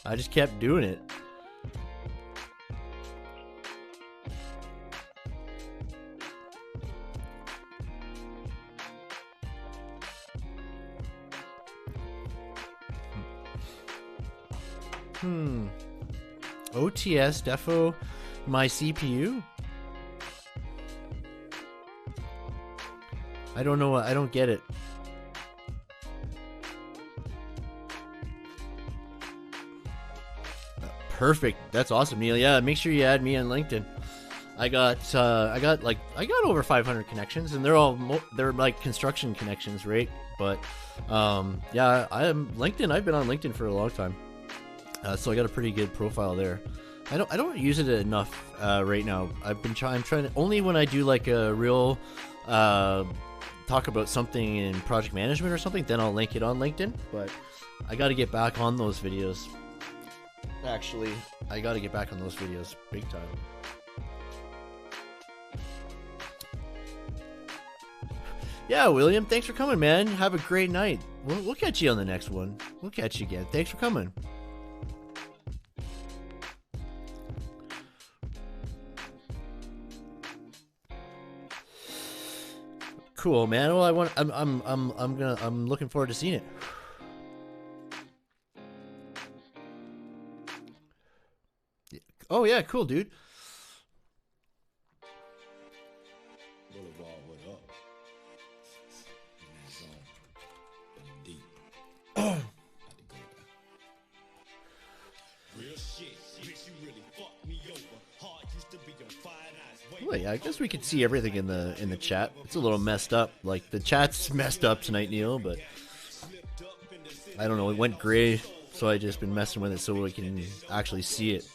I just kept doing it. OTS defo my CPU? I don't know. I don't get it. Perfect. That's awesome, Neil. Yeah, make sure you add me on LinkedIn. I got over 500 connections, and they're like construction connections, right? But yeah, I'm LinkedIn. I've been on LinkedIn for a long time, so I got a pretty good profile there. I don't use it enough right now. I'm trying to only when I do like a real talk about something in project management or something, then I'll link it on LinkedIn. But I got to get back on those videos. Actually, I got to get back on those videos big time. Yeah, William, thanks for coming, man. Have a great night. We'll catch you on the next one. We'll catch you again. Thanks for coming. Cool, man. Well, I'm looking forward to seeing it. Oh yeah, cool, dude. Well, yeah, I guess we could see everything in the chat. It's a little messed up. Like the chat's messed up tonight, Neil, but I don't know. It went gray, so I just been messing with it so we can actually see it.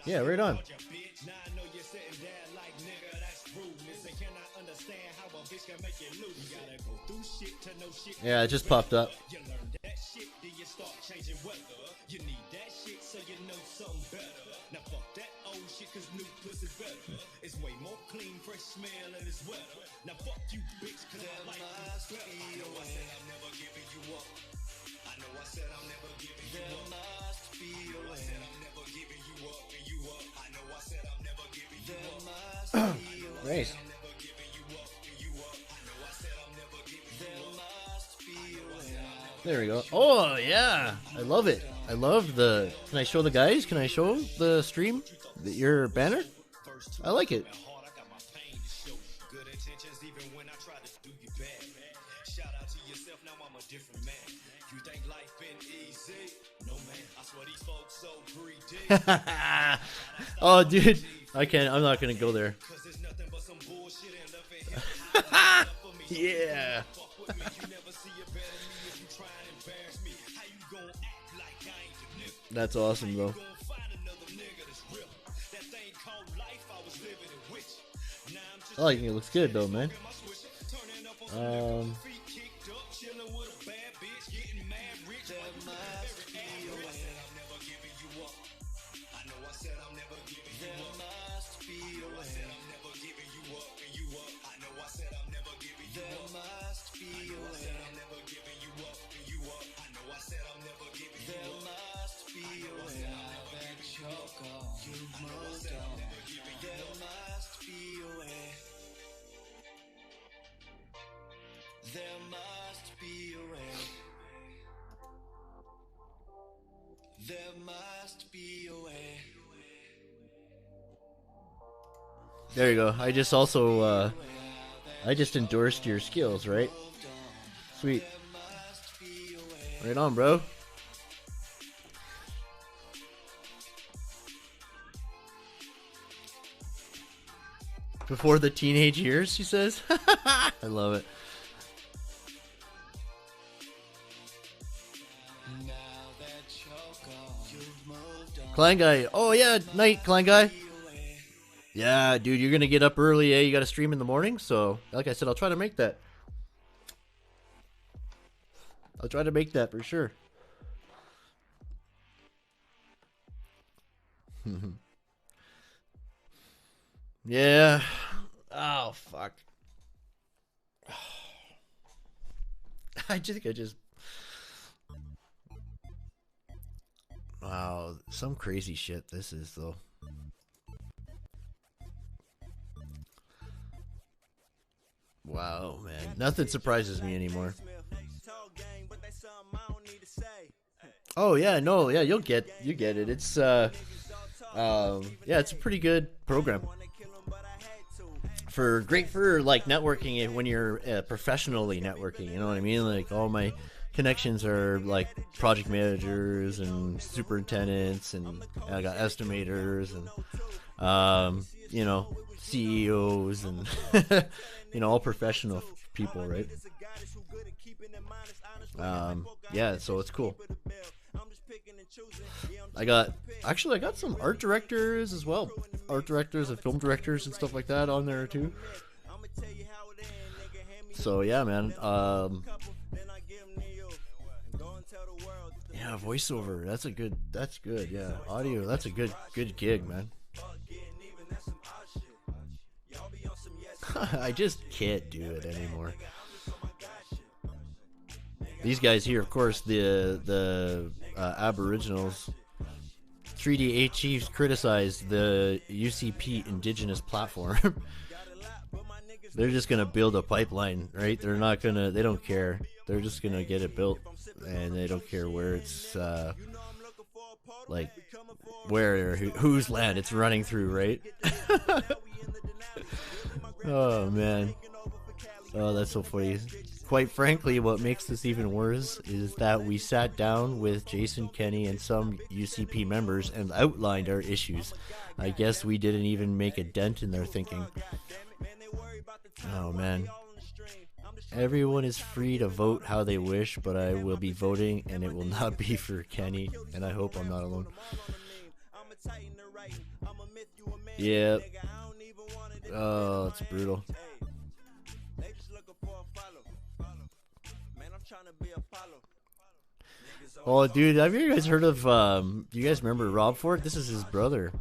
Yeah, right on. Yeah, it just popped up. Nice. There we go. Oh yeah, I love it. I love the. Can I show the guys? Can I show the stream? Your banner? I like it. good intentions even when I try to do you bad. Shout out to yourself, now I'm a different man. You think life been easy? No man, I swear these folks so greedy. Oh dude, I'm not gonna go there. Yeah. That's awesome though. I think it looks good though, man. There must be a way. There must be a way. There you go. I just also I just endorsed your skills, right? Sweet. Right on, bro. Before the teenage years, she says. I love it. Klein guy. Oh yeah, night, Klein guy. Yeah, dude, you're gonna get up early, eh? You gotta stream in the morning, so like I said, I'll try to make that. I'll try to make that for sure. Yeah. Oh fuck. I just wow, some crazy shit this is though. Wow, man. Nothing surprises me anymore. Oh yeah, no, yeah, you get it. It's yeah, it's a pretty good program. Great for like networking when you're professionally networking, you know what I mean? Like all my connections are like project managers and superintendents, and I got estimators and you know, CEOs and you know, all professional people, right? Yeah, so it's cool. I got some art directors as well, art directors and film directors and stuff like that on there too. So yeah, man. Yeah, voiceover. That's good. Yeah, audio. That's a good gig, man. I just can't do it anymore. These guys here, of course, the Aboriginals, 3D8 Chiefs criticized the UCP Indigenous platform. They're just gonna build a pipeline, right? They don't care. They're just gonna get it built, and they don't care where it's like where or whose land it's running through, right? Oh man, oh that's so funny. Quite frankly, what makes this even worse is that we sat down with Jason Kenney and some UCP members and outlined our issues. I guess we didn't even make a dent in their thinking. Oh man. Everyone is free to vote how they wish, but I will be voting, and it will not be for Kenny, and I hope I'm not alone. Yeah. Oh, it's brutal. Oh, dude, have you guys heard of, do you guys remember Rob Ford? This is his brother.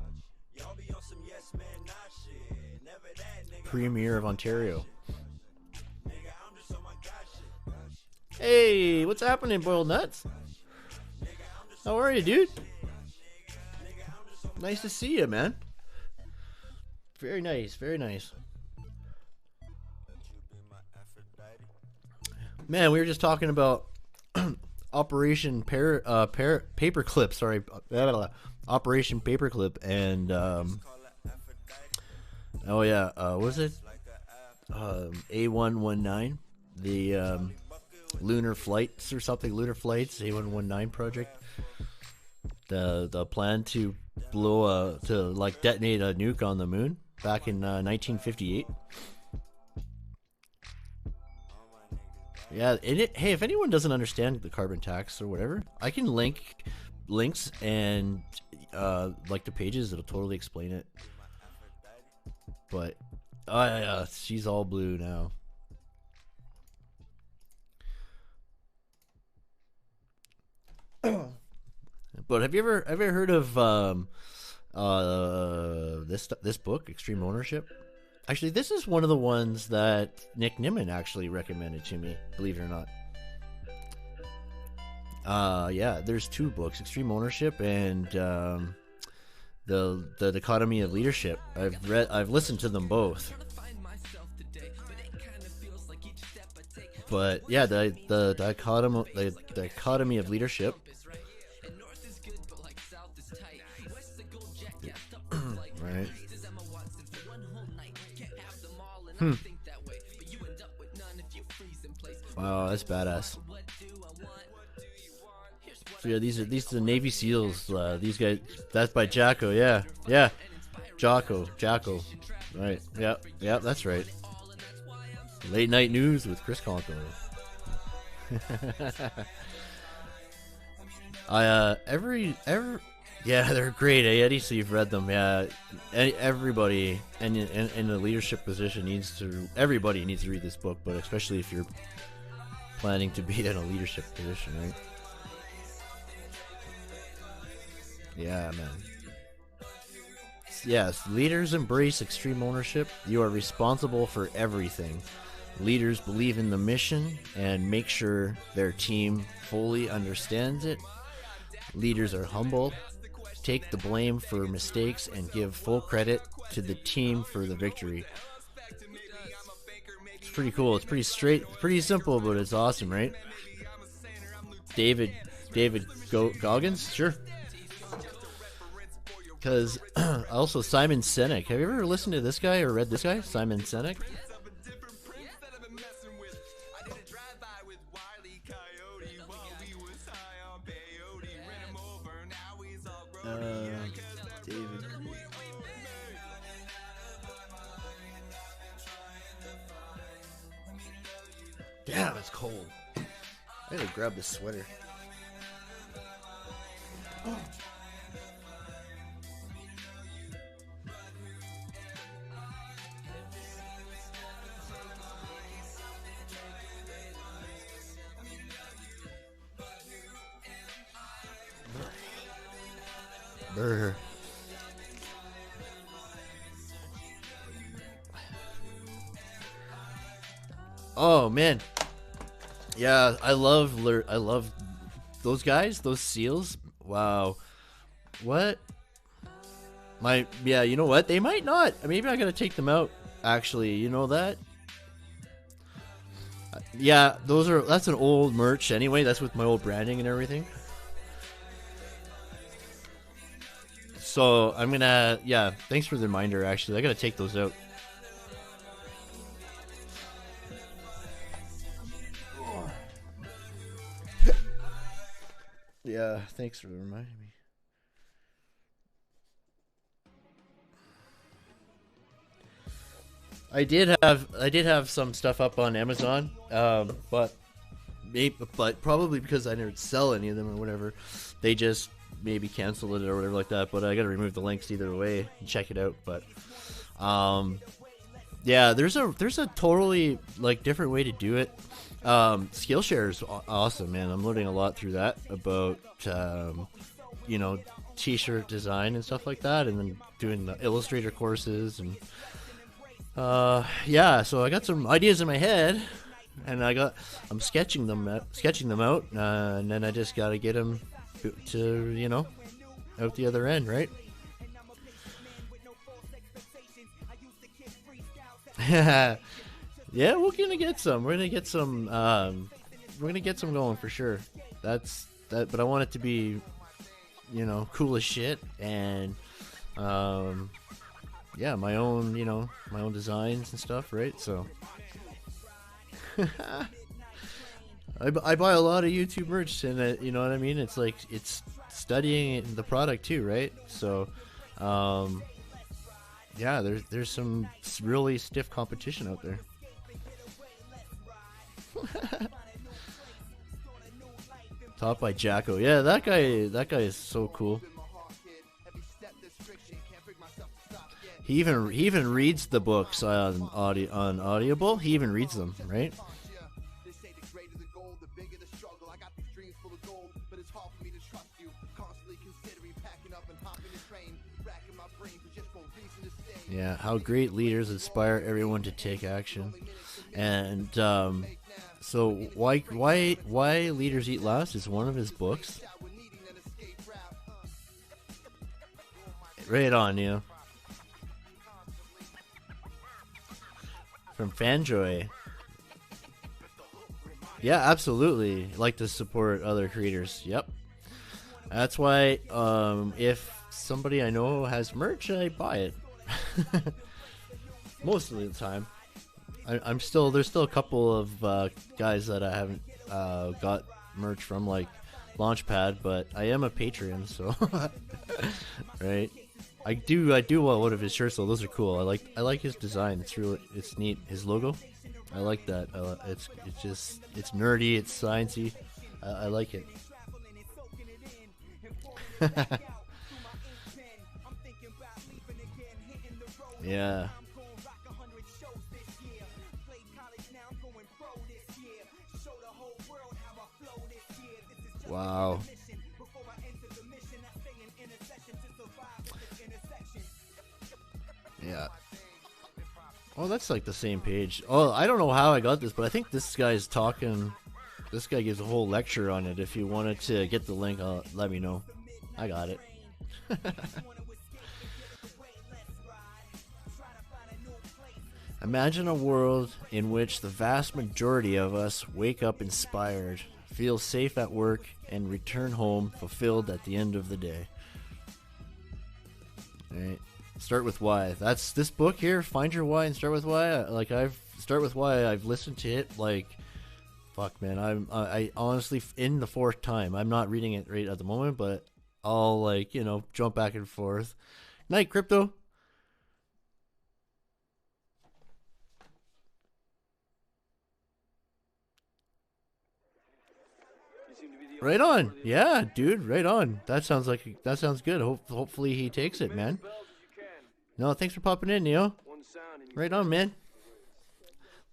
Premier of Ontario. Hey, what's happening, Boiled Nuts? How are you, dude? Nice to see you, man. Very nice, very nice. Man, we were just talking about Operation Paperclip. Sorry, Operation Paperclip, and oh yeah, what was it? A119, the lunar flights or something, lunar flights, A119 project. The plan to detonate a nuke on the moon back in 1958. Yeah, hey, if anyone doesn't understand the carbon tax or whatever, I can link links and like the pages that'll totally explain it. But she's all blue now. But have you ever heard of this book, Extreme Ownership? Actually, this is one of the ones that Nick Nimmin actually recommended to me, believe it or not. Yeah, there's two books, Extreme Ownership and the Dichotomy of Leadership. I've listened to them both. But yeah, the dichotomy of leadership. Right. Wow, that's badass. So yeah, these are the Navy SEALs. These guys. That's by Jacko. Yeah. Jacko. Right. Yep. That's right. Late night news with Chris Conco. Yeah, they're great, eh, Eddie? So you've read them, yeah. Everybody in a leadership position everybody needs to read this book, but especially if you're planning to be in a leadership position, right? Yeah, man. Yes, leaders embrace extreme ownership. You are responsible for everything. Leaders believe in the mission and make sure their team fully understands it. Leaders are humble, take the blame for mistakes, and give full credit to the team for the victory. It's pretty cool. It's pretty straight, pretty simple, but it's awesome, right? David Goggins? Sure. Because also Simon Sinek. Have you ever listened to this guy or read this guy? Simon Sinek? David. Damn, it's cold. I gotta grab this sweater. Oh. Burger. Oh man, yeah, I love those guys, those SEALs. Wow, what? You know what? They might not. Maybe I gotta take them out. Actually, you know that? Yeah, that's an old merch anyway. That's with my old branding and everything. So I'm gonna, thanks for the reminder. Actually, I gotta take those out. Yeah, thanks for reminding me. I did have some stuff up on Amazon, but probably because I didn't sell any of them or whatever, they just maybe cancel it or whatever like that. But I gotta remove the links either way and check it out. But yeah, there's a totally different way to do it. Skillshare is awesome, man. I'm learning a lot through that about t-shirt design and stuff like that, and then doing the Illustrator courses and yeah. So I got some ideas in my head, and I'm sketching them out, and then I just gotta get them to out the other end, right? Yeah, we're gonna get some. We're gonna get some. We're gonna get some going for sure. That's that. But I want it to be, cool as shit, and yeah, my own, you know, my own designs and stuff, right? So I buy a lot of YouTube merch, and you know what I mean. It's like it's studying the product too, right? So, yeah, there's some really stiff competition out there. Taught by Jacko. Yeah, that guy is so cool. He even reads the books on Audible. He even reads them, right? Yeah, how great leaders inspire everyone to take action. And so why Leaders Eat Last is one of his books. Right on, you. From Fanjoy. Yeah, absolutely. Like to support other creators. Yep. That's why if somebody I know has merch, I buy it. Most of the time. There's still a couple of guys that I haven't got merch from, like Launchpad, but I am a Patreon, so right. I do want one of his shirts though. Those are cool. I like his design. It's neat. His logo, I like that. It's nerdy. It's sciencey. I like it. Yeah. Wow. Yeah. Oh, that's like the same page. Oh, I don't know how I got this, but I think this guy's talking. This guy gives a whole lecture on it. If you wanted to get the link, let me know. I got it. Imagine a world in which the vast majority of us wake up inspired, feel safe at work, and return home fulfilled at the end of the day. Alright. Start with why. That's this book here. Find your why and start with why. Start with why. I've listened to it like, fuck, man. I honestly, in the fourth time. I'm not reading it right at the moment, but I'll jump back and forth. Night, Crypto. Right on. Yeah, dude, right on. That sounds good. Hopefully he takes it, man. No, thanks for popping in, Neo. Right on, man.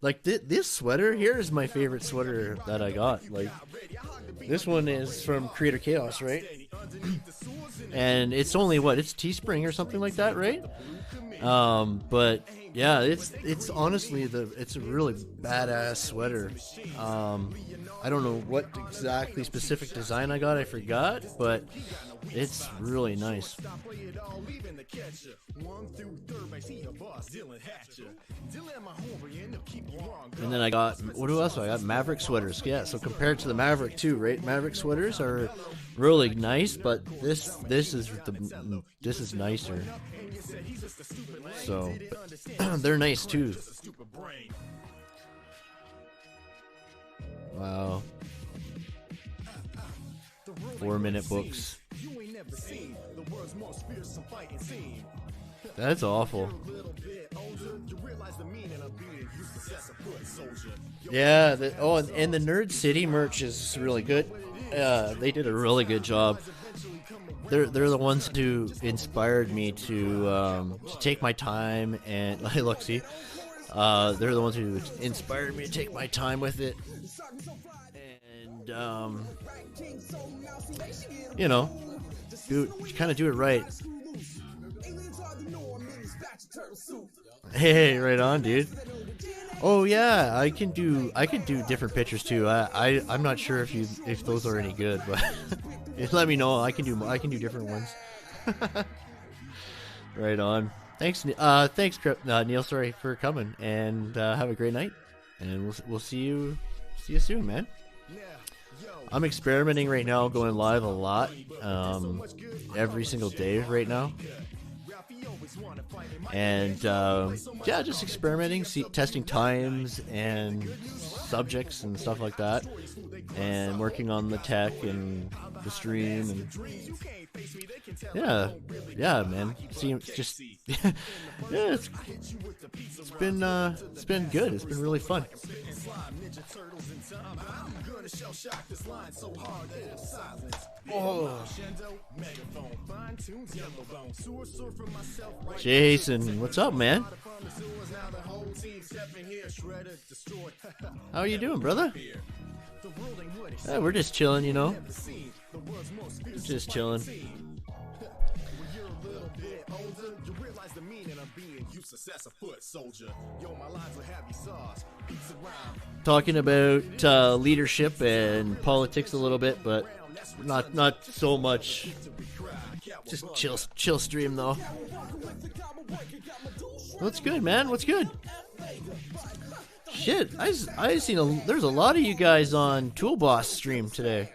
Like, this sweater here is my favorite sweater that I got. Like, this one is from Creator Chaos, right? And it's only, it's Teespring or something like that, right? But yeah, it's honestly it's a really badass sweater. I don't know what exactly specific design I got, I forgot, but it's really nice. And then I got, what else? I got Maverick sweaters. Yeah, so compared to the Maverick too, right? Maverick sweaters are really nice, but this is nicer. So they're nice too. Wow. 4-minute books. That's awful. Yeah, and the Nerd City merch is really good. They did a really good job. They're the ones who inspired me to take my time and look, see, they're the ones who inspired me to take my time with it, and do it right. Hey, right on, dude. Oh yeah, I can do different pictures too. I'm not sure if those are any good, but let me know. I can do different ones. Right on. Thanks, Neil. Sorry for coming, and have a great night. And we'll see you soon, man. I'm experimenting right now, going live a lot, every single day right now. and yeah, just experimenting, testing times and subjects and stuff like that, and working on the tech and the stream, and yeah, man. See, just yeah, it's been good. It's been really fun. Oh. Jason, what's up, man? How are you doing, brother? We're just chilling, you know. Just chilling. Talking about leadership and politics a little bit, but not so much. Just chill stream though. What's good, man? What's good? Shit, I seen there's a lot of you guys on Toolboss stream today.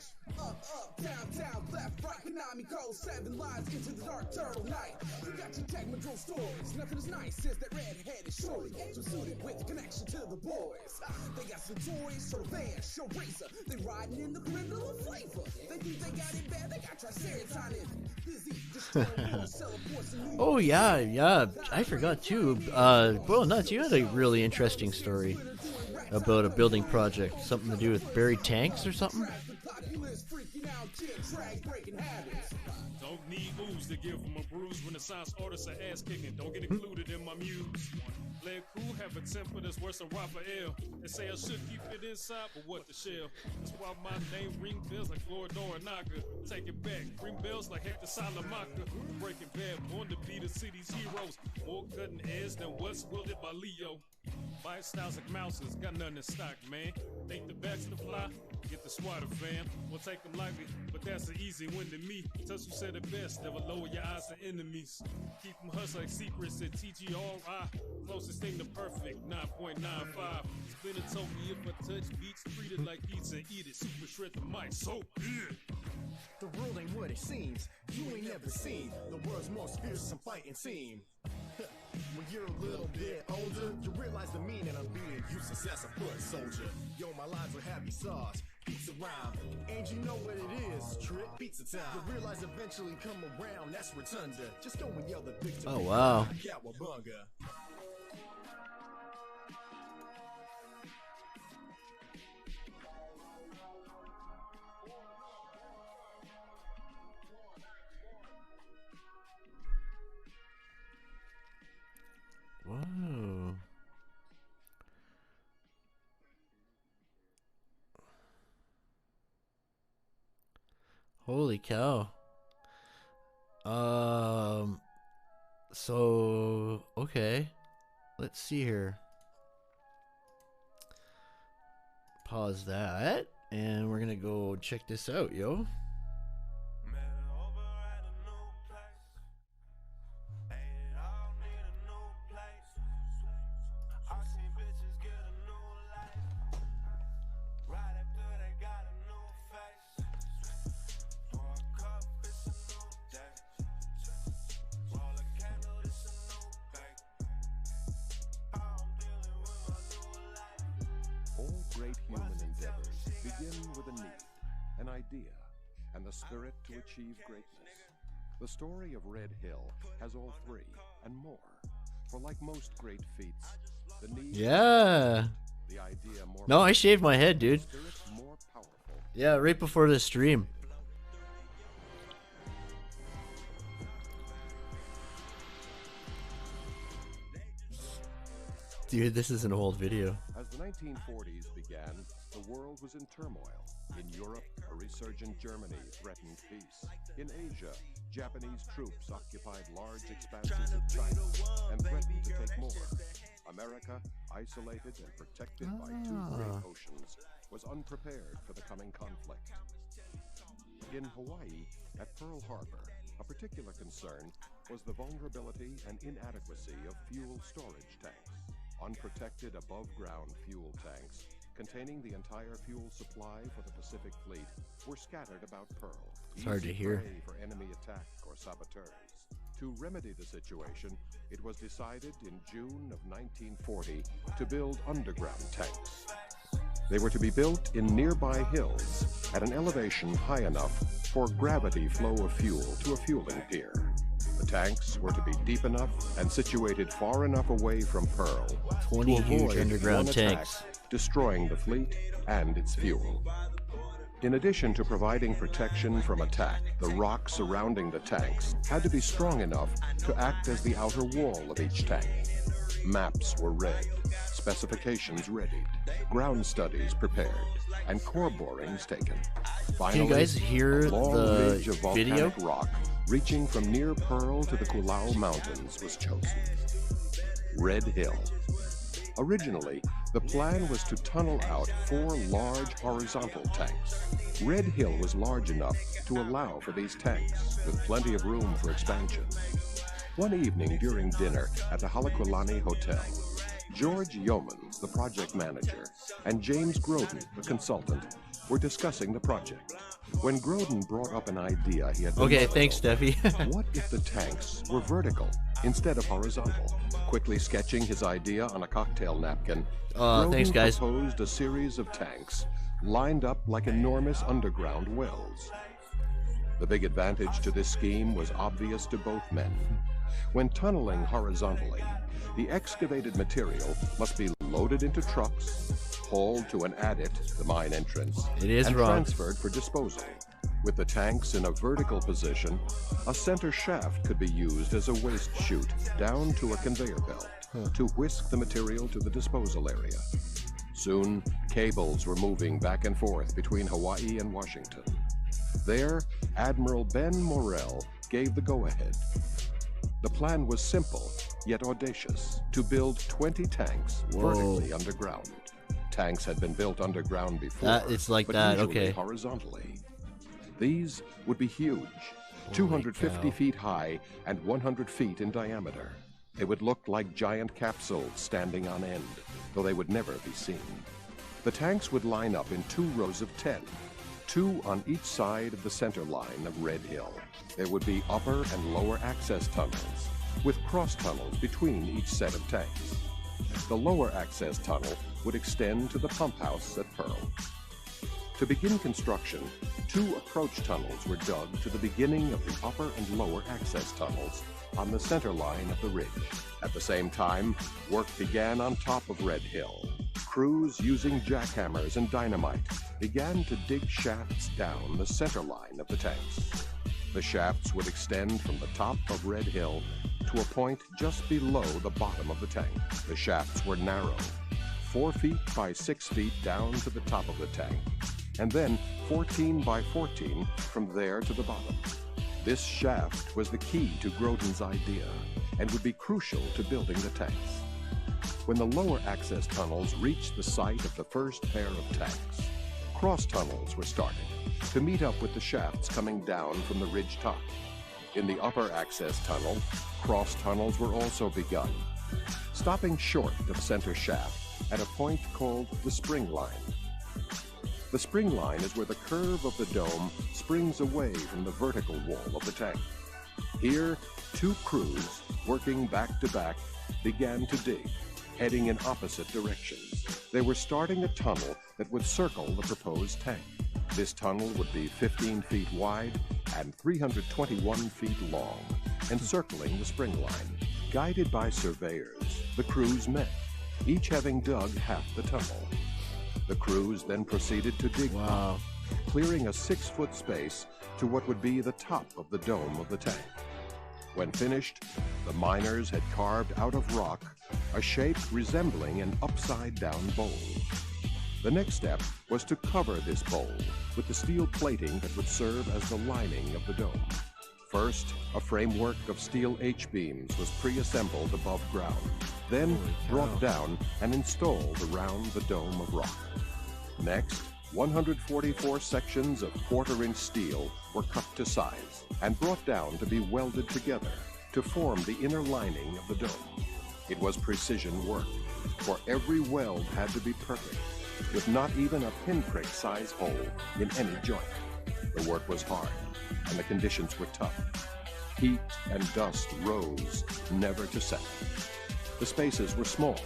Oh yeah, I forgot too. Well, Nuts, you had a really interesting story about a building project, something to do with buried tanks or something. Don't need booze to give them a bruise when the science artists are ass kicking. Don't get included in my muse. Let crew have a temper that's worse than Raphael. They say I should keep it inside, but what the shell? That's why my name ring bells like Floridor and Naga. Take it back, ring bells like Hector Salamanca. Breaking Bad, born to be the city's heroes. More cutting edge than what's wielded by Leo. Bite styles like mouses, got nothing in stock, man. Think the backs of the fly, get the swatter fam. We'll take them lightly, but that's an easy win to me. Tuss who said it best, never lower your eyes to enemies. Keep them hush like secrets at TGRI. Closest thing to perfect, 9.95. Spin a token if I touch beats, treat it like pizza and eat it. Super shred the mic, so good. The world ain't what it seems. You ain't never seen the world's most fearsome fighting scene. When you're a little bit older, you realize the meaning of being useless as a foot soldier. Yo, my lines are happy sauce, beats around, and you know what it is, trip beats a time. You realize eventually come around, that's rotunda. Just go and yell the victory. Oh wow. Cowabunga. Whoa. Holy cow. So, okay. Let's see here. Pause that, and we're gonna go check this out, yo. Spirit to achieve greatness. The story of Red Hill has all three and more. For like most great feats, the need the idea more no, I shaved my head, dude. More powerful. Yeah, right before the stream. Dude, this is an old video. As the 1940s began, the world was in turmoil. In Europe, a resurgent Germany threatened peace. In Asia, Japanese troops occupied large expanses of China and threatened to take more. America, isolated and protected by two great oceans, was unprepared for the coming conflict. In Hawaii, at Pearl Harbor, a particular concern was the vulnerability and inadequacy of fuel storage tanks. Unprotected above-ground fuel tanks containing the entire fuel supply for the Pacific Fleet were scattered about Pearl. It's hard to hear. For enemy attack or saboteurs. To remedy the situation, it was decided in June of 1940 to build underground tanks. They were to be built in nearby hills at an elevation high enough for gravity flow of fuel to a fueling pier. The tanks were to be deep enough and situated far enough away from Pearl 20 to huge avoid underground one attack, tanks. destroying the fleet and its fuel. In addition to providing protection from attack, the rock surrounding the tanks had to be strong enough to act as the outer wall of each tank. Maps were read, specifications readied, ground studies prepared, and core borings taken. Finally, can you guys hear a long the ridge of volcanic video? rock reaching from near Pearl to the Koolau Mountains was chosen. Red Hill. Originally, the plan was to tunnel out 4 large horizontal tanks. Red Hill was large enough to allow for these tanks, with plenty of room for expansion. One evening during dinner at the Halekulani Hotel, George Yeoman, the project manager, and James Groden, the consultant, were discussing the project. When Groden brought up an idea he had been Okay, working thanks, on, Steffi. what if the tanks were vertical instead of horizontal? Quickly sketching his idea on a cocktail napkin, thanks, Groden guys. proposed a series of tanks lined up like enormous underground wells. The big advantage to this scheme was obvious to both men. When tunneling horizontally, the excavated material must be loaded into trucks, hauled to an adit, the mine entrance, It is and wrong. transferred for disposal. With the tanks in a vertical position, a center shaft could be used as a waste chute down to a conveyor belt to whisk the material to the disposal area. Soon, cables were moving back and forth between Hawaii and Washington. There, Admiral Ben Morrell gave the go-ahead. The plan was simple, yet audacious, to build 20 tanks vertically underground. Tanks had been built underground before, It's like but that, usually okay. horizontally. These would be huge, 250 feet high and 100 feet in diameter. They would look like giant capsules standing on end, though they would never be seen. The tanks would line up in 2 rows of 10, 2 on each side of the center line of Red Hill. There would be upper and lower access tunnels, with cross tunnels between each set of tanks. The lower access tunnel would extend to the pump house at Pearl. To begin construction, 2 approach tunnels were dug to the beginning of the upper and lower access tunnels on the center line of the ridge. At the same time, work began on top of Red Hill. Crews using jackhammers and dynamite began to dig shafts down the center line of the tanks. The shafts would extend from the top of Red Hill to a point just below the bottom of the tank. The shafts were narrow, 4 feet by 6 feet down to the top of the tank, and then 14 by 14 from there to the bottom. This shaft was the key to Groden's idea and would be crucial to building the tanks. When the lower access tunnels reached the site of the first pair of tanks, cross tunnels were started to meet up with the shafts coming down from the ridge top. In the upper access tunnel, cross tunnels were also begun, stopping short of center shaft at a point called the spring line. The spring line is where the curve of the dome springs away from the vertical wall of the tank. Here, 2 crews, working back to back, began to dig, heading in opposite directions. They were starting a tunnel that would circle the proposed tank. This tunnel would be 15 feet wide and 321 feet long, encircling the spring line. Guided by surveyors, the crews met, each having dug half the tunnel. The crews then proceeded to dig up, clearing a 6-foot space to what would be the top of the dome of the tank. When finished, the miners had carved out of rock a shape resembling an upside-down bowl. The next step was to cover this bowl with the steel plating that would serve as the lining of the dome. First, a framework of steel H-beams was pre-assembled above ground, then brought down and installed around the dome of rock. Next, 144 sections of 1/4-inch steel were cut to size and brought down to be welded together to form the inner lining of the dome. It was precision work, for every weld had to be perfect, with not even a pinprick size hole in any joint. The work was hard, and the conditions were tough. Heat and dust rose, never to settle. The spaces were small,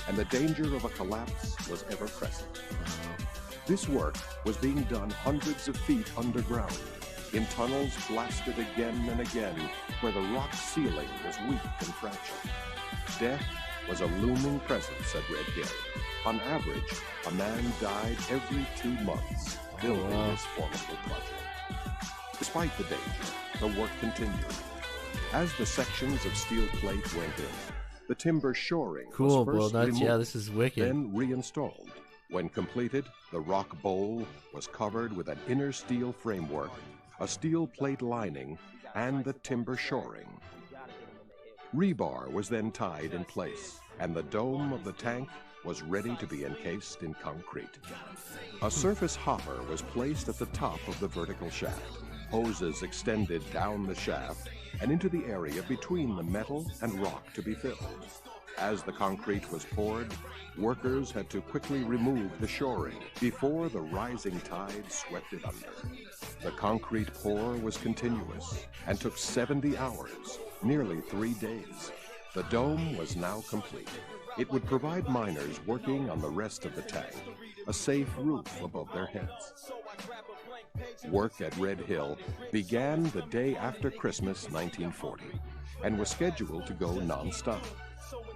and the danger of a collapse was ever present. This work was being done hundreds of feet underground, in tunnels blasted again and again, where the rock ceiling was weak and fragile. Death was a looming presence at Red Hill. On average, a man died every 2 months building this formidable project. Despite the danger, the work continued. As the sections of steel plate went in, the timber shoring was first removed, yeah, this is wicked. Then reinstalled. When completed, the rock bowl was covered with an inner steel framework, a steel plate lining, and the timber shoring. Rebar was then tied in place, and the dome of the tank was ready to be encased in concrete. A surface hopper was placed at the top of the vertical shaft. Hoses extended down the shaft and into the area between the metal and rock to be filled. As the concrete was poured, workers had to quickly remove the shoring before the rising tide swept it under. The concrete pour was continuous and took 70 hours, nearly 3 days. The dome was now complete. It would provide miners working on the rest of the tank a safe roof above their heads. Work at Red Hill began the day after Christmas 1940 and was scheduled to go non-stop.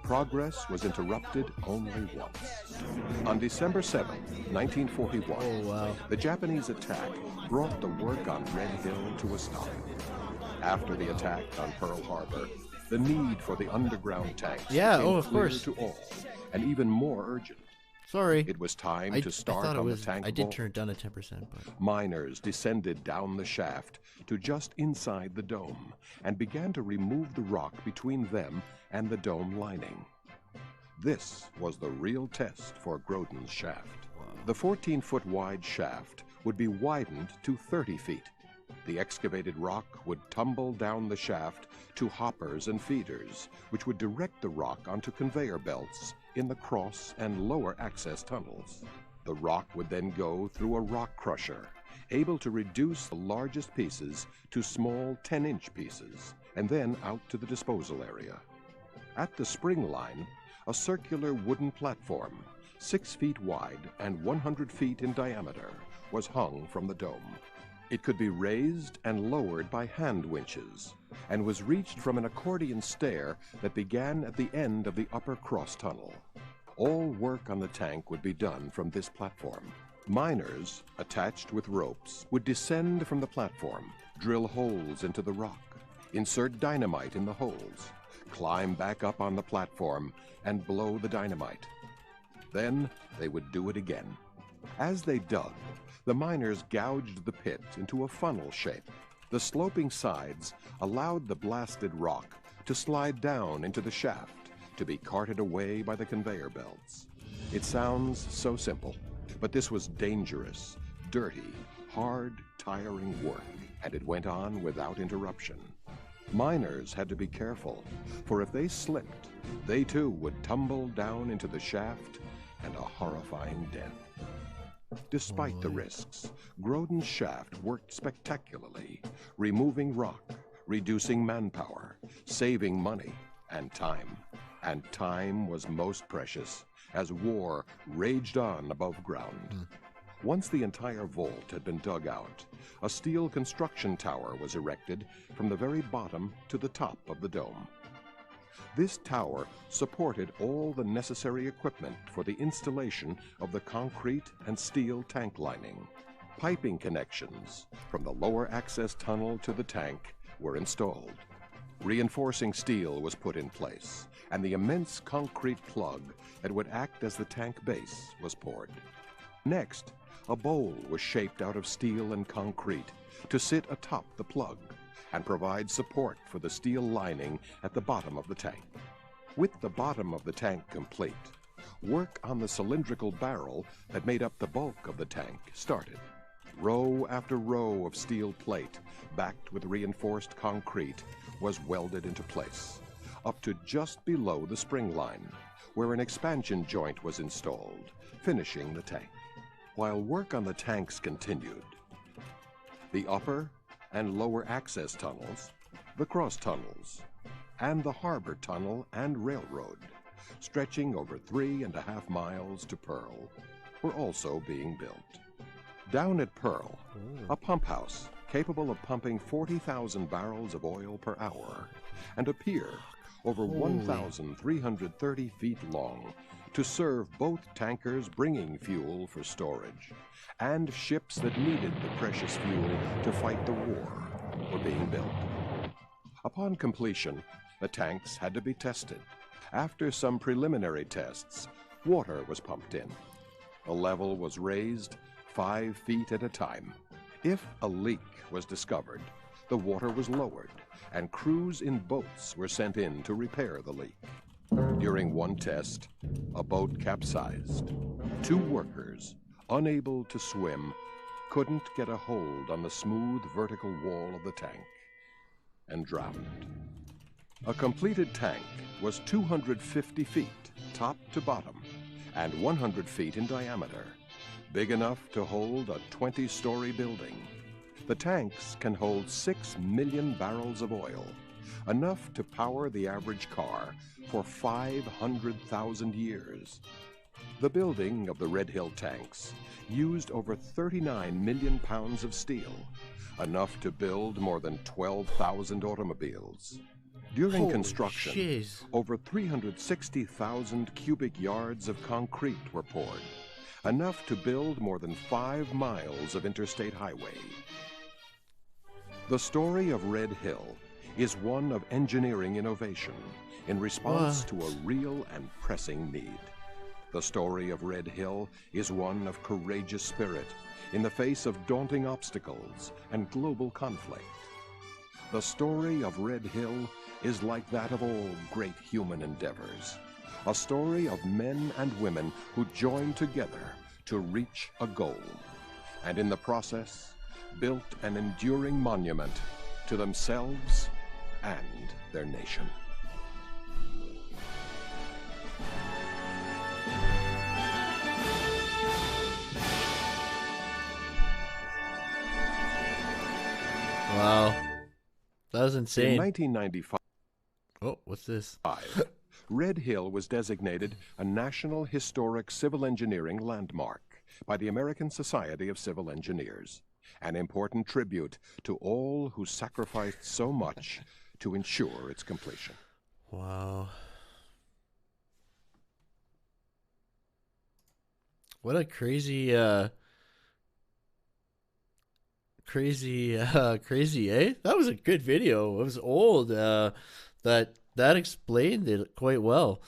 Progress was interrupted only once. On December 7, 1941, the Japanese attack brought the work on Red Hill to a stop. After the attack on Pearl Harbor, the need for the underground tanks became clear to all, and even more urgent. Sorry. It was time to start on the tank I did turn it down to 10%. But miners descended down the shaft to just inside the dome and began to remove the rock between them and the dome lining. This was the real test for Grodin's shaft. The 14-foot wide shaft would be widened to 30 feet. The excavated rock would tumble down the shaft to hoppers and feeders, which would direct the rock onto conveyor belts in the cross and lower access tunnels. The rock would then go through a rock crusher, able to reduce the largest pieces to small 10-inch pieces, and then out to the disposal area. At the spring line, a circular wooden platform, 6 feet wide and 100 feet in diameter, was hung from the dome. It could be raised and lowered by hand winches, and was reached from an accordion stair that began at the end of the upper cross tunnel. All work on the tank would be done from this platform. Miners, attached with ropes, would descend from the platform, drill holes into the rock, insert dynamite in the holes, climb back up on the platform, and blow the dynamite. Then they would do it again. As they dug, the miners gouged the pit into a funnel shape. The sloping sides allowed the blasted rock to slide down into the shaft to be carted away by the conveyor belts. It sounds so simple, but this was dangerous, dirty, hard, tiring work, and it went on without interruption. Miners had to be careful, for if they slipped, they too would tumble down into the shaft and a horrifying death. Despite the risks, Grodin's shaft worked spectacularly, removing rock, reducing manpower, saving money and time. And time was most precious, as war raged on above ground. Once the entire vault had been dug out, a steel construction tower was erected from the very bottom to the top of the dome. This tower supported all the necessary equipment for the installation of the concrete and steel tank lining. Piping connections from the lower access tunnel to the tank were installed. Reinforcing steel was put in place, and the immense concrete plug that would act as the tank base was poured. Next, a bowl was shaped out of steel and concrete to sit atop the plug and provide support for the steel lining at the bottom of the tank. With the bottom of the tank complete, work on the cylindrical barrel that made up the bulk of the tank started. Row after row of steel plate, backed with reinforced concrete, was welded into place, up to just below the spring line, where an expansion joint was installed, finishing the tank. While work on the tanks continued, the upper and lower access tunnels the cross tunnels, and the harbor tunnel and railroad, stretching over 3.5 miles to Pearl, were also being built. Down at Pearl, a pump house capable of pumping 40,000 barrels of oil per hour, and a pier over 1,330 feet long to serve both tankers bringing fuel for storage and ships that needed the precious fuel to fight the war were being built. Upon completion, the tanks had to be tested. After some preliminary tests, water was pumped in. The level was raised 5 feet at a time. If a leak was discovered, the water was lowered, and crews in boats were sent in to repair the leak. During one test, a boat capsized. 2 workers, unable to swim, couldn't get a hold on the smooth vertical wall of the tank and drowned. A completed tank was 250 feet, top to bottom, and 100 feet in diameter, big enough to hold a 20-story building. The tanks can hold 6 million barrels of oil, enough to power the average car for 500,000 years. The building of the Red Hill tanks used over 39 million pounds of steel, enough to build more than 12,000 automobiles. During construction, over 360,000 cubic yards of concrete were poured, enough to build more than 5 miles of interstate highway. The story of Red Hill is one of engineering innovation in response to a real and pressing need. The story of Red Hill is one of courageous spirit in the face of daunting obstacles and global conflict. The story of Red Hill is like that of all great human endeavors, a story of men and women who joined together to reach a goal, and in the process built an enduring monument to themselves and their nation. Wow. That was insane. In 1995, oh, what's this? Red Hill was designated a National Historic Civil Engineering Landmark by the American Society of Civil Engineers, an important tribute to all who sacrificed so much to ensure its completion. Wow. What a crazy, crazy, eh? That was a good video. It was old. That explained it quite well.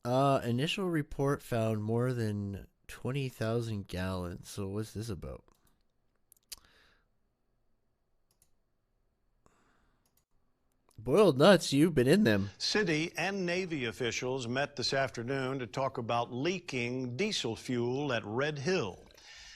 Initial report found more than 20,000 gallons. So what's this about? Boiled nuts, you've been in them. City and Navy officials met this afternoon to talk about leaking diesel fuel at Red Hill.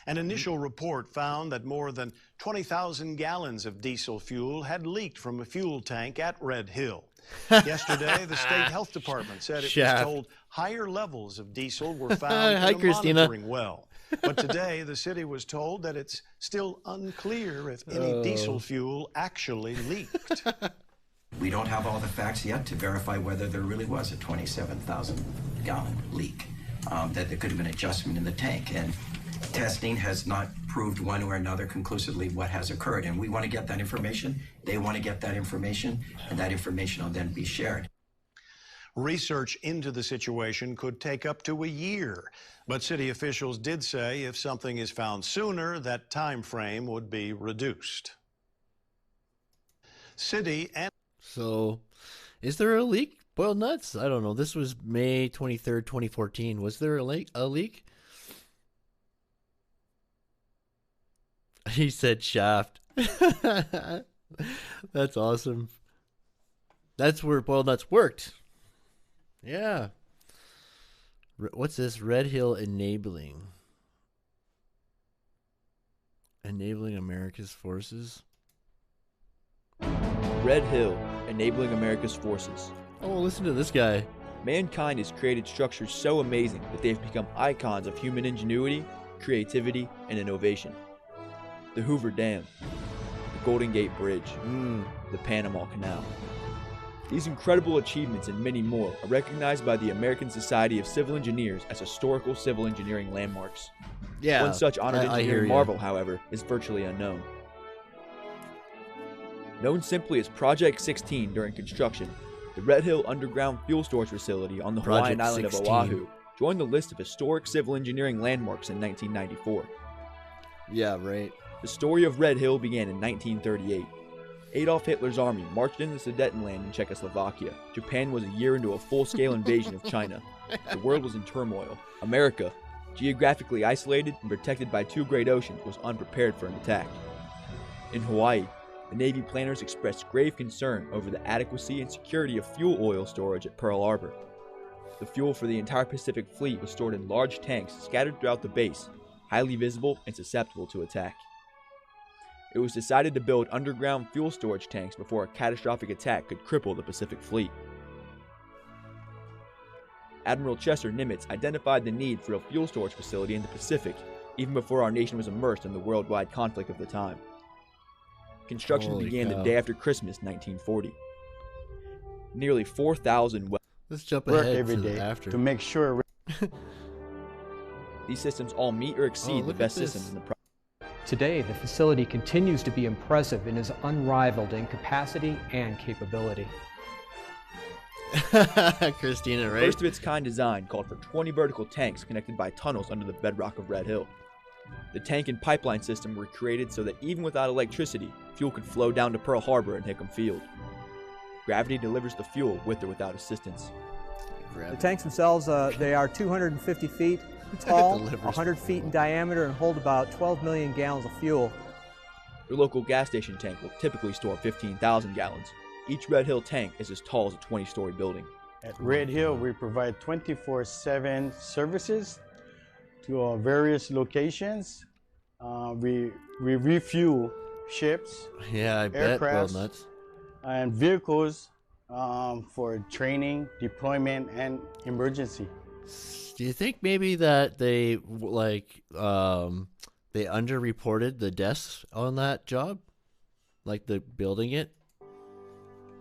An initial report found that more than 20,000 gallons of diesel fuel had leaked from a fuel tank at Red Hill. Yesterday, the state health department said it was told higher levels of diesel were found in a monitoring well. But today, the city was told that it's still unclear if any diesel fuel actually leaked. We don't have all the facts yet to verify whether there really was a 27,000-gallon leak, that there could have been adjustment in the tank. And testing has not proved one way or another conclusively what has occurred. And we want to get that information. They want to get that information, and that information will then be shared. Research into the situation could take up to a year, but city officials did say if something is found sooner, that time frame would be reduced. City and So, is there a leak? Boiled nuts? I don't know. This was May 23rd, 2014. Was there a leak? He said shaft. That's awesome. That's where boiled nuts worked. Yeah. What's this? Red Hill enabling America's forces. Red Hill, enabling America's forces. Oh, listen to this guy. Mankind has created structures so amazing that they've become icons of human ingenuity, creativity, and innovation. The Hoover Dam. Golden Gate Bridge, the Panama Canal. These incredible achievements and many more are recognized by the American Society of Civil Engineers as historical civil engineering landmarks. Yeah, one such honored I engineering marvel, however, is virtually unknown. Known simply as Project 16 during construction, the Red Hill Underground Fuel Storage Facility on the Hawaiian island of Oahu joined the list of historic civil engineering landmarks in 1994. Yeah, right. The story of Red Hill began in 1938. Adolf Hitler's army marched into Sudetenland in Czechoslovakia. Japan was a year into a full-scale invasion of China. The world was in turmoil. America, geographically isolated and protected by two great oceans, was unprepared for an attack. In Hawaii, the Navy planners expressed grave concern over the adequacy and security of fuel oil storage at Pearl Harbor. The fuel for the entire Pacific Fleet was stored in large tanks scattered throughout the base, highly visible and susceptible to attack. It was decided to build underground fuel storage tanks before a catastrophic attack could cripple the Pacific Fleet. Admiral Chester Nimitz identified the need for a fuel storage facility in the Pacific even before our nation was immersed in the worldwide conflict of the time. Construction began the day after Christmas, 1940. Nearly 4,000 Let's jump work ahead every to day after. to make sure these systems all meet or exceed the best systems in the project. Today, the facility continues to be impressive and is unrivaled in capacity and capability. Christina, right? First of its kind design called for 20 vertical tanks connected by tunnels under the bedrock of Red Hill. The tank and pipeline system were created so that even without electricity, fuel could flow down to Pearl Harbor and Hickam Field. Gravity delivers the fuel with or without assistance. The tanks themselves, they are 250 feet tall, 100 feet in diameter, and hold about 12 million gallons of fuel. Your local gas station tank will typically store 15,000 gallons. Each Red Hill tank is as tall as a 20-story building. at Red Hill we provide 24/7 services to various locations. We refuel ships, aircrafts, and vehicles for training, deployment, and emergency. Do you think maybe that they they underreported the deaths on that job, like the building it?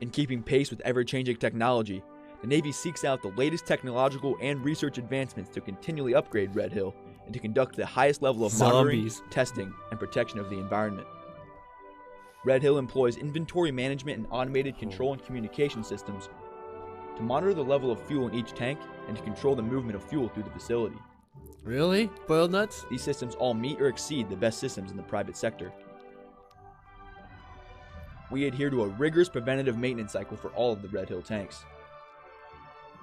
In keeping pace with ever-changing technology, the Navy seeks out the latest technological and research advancements to continually upgrade Red Hill and to conduct the highest level of monitoring, testing, and protection of the environment. Red Hill employs inventory management and automated control and communication systems to monitor the level of fuel in each tank and to control the movement of fuel through the facility. Really? Boiled nuts? These systems all meet or exceed the best systems in the private sector. We adhere to a rigorous preventative maintenance cycle for all of the Red Hill tanks.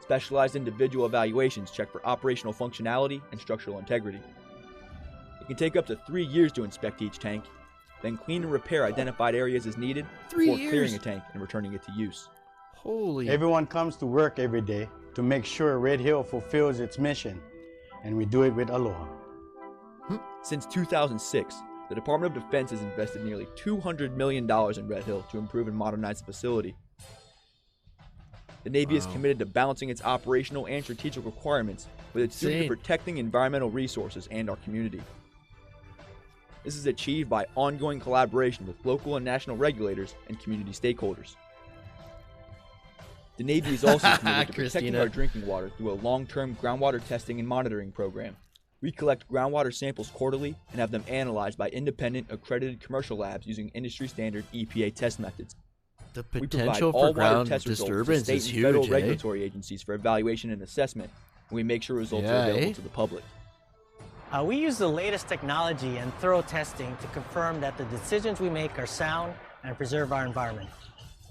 Specialized individual evaluations check for operational functionality and structural integrity. It can take up to 3 years to inspect each tank, then clean and repair identified areas as needed before clearing a tank and returning it to use. Everyone comes to work every day to make sure Red Hill fulfills its mission, and we do it with aloha. Since 2006, the Department of Defense has invested nearly $200 million in Red Hill to improve and modernize the facility. The Navy is committed to balancing its operational and strategic requirements with its duty to protecting environmental resources and our community. This is achieved by ongoing collaboration with local and national regulators and community stakeholders. The Navy is also committed to protecting our drinking water through a long-term groundwater testing and monitoring program. We collect groundwater samples quarterly and have them analyzed by independent, accredited commercial labs using industry-standard EPA test methods. The potential for ground disturbance is huge, federal regulatory agencies for evaluation and assessment, and we make sure results are available to the public. We use the latest technology and thorough testing to confirm that the decisions we make are sound and preserve our environment.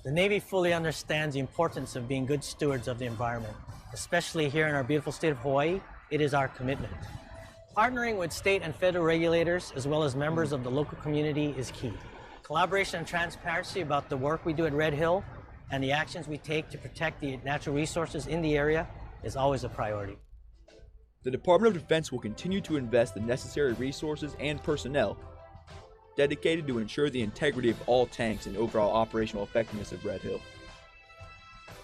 The Navy fully understands the importance of being good stewards of the environment. Especially here in our beautiful state of Hawaii, it is our commitment. Partnering with state and federal regulators, as well as members of the local community, is key. Collaboration and transparency about the work we do at Red Hill and the actions we take to protect the natural resources in the area is always a priority. The Department of Defense will continue to invest the necessary resources and personnel dedicated to ensure the integrity of all tanks and overall operational effectiveness of Red Hill.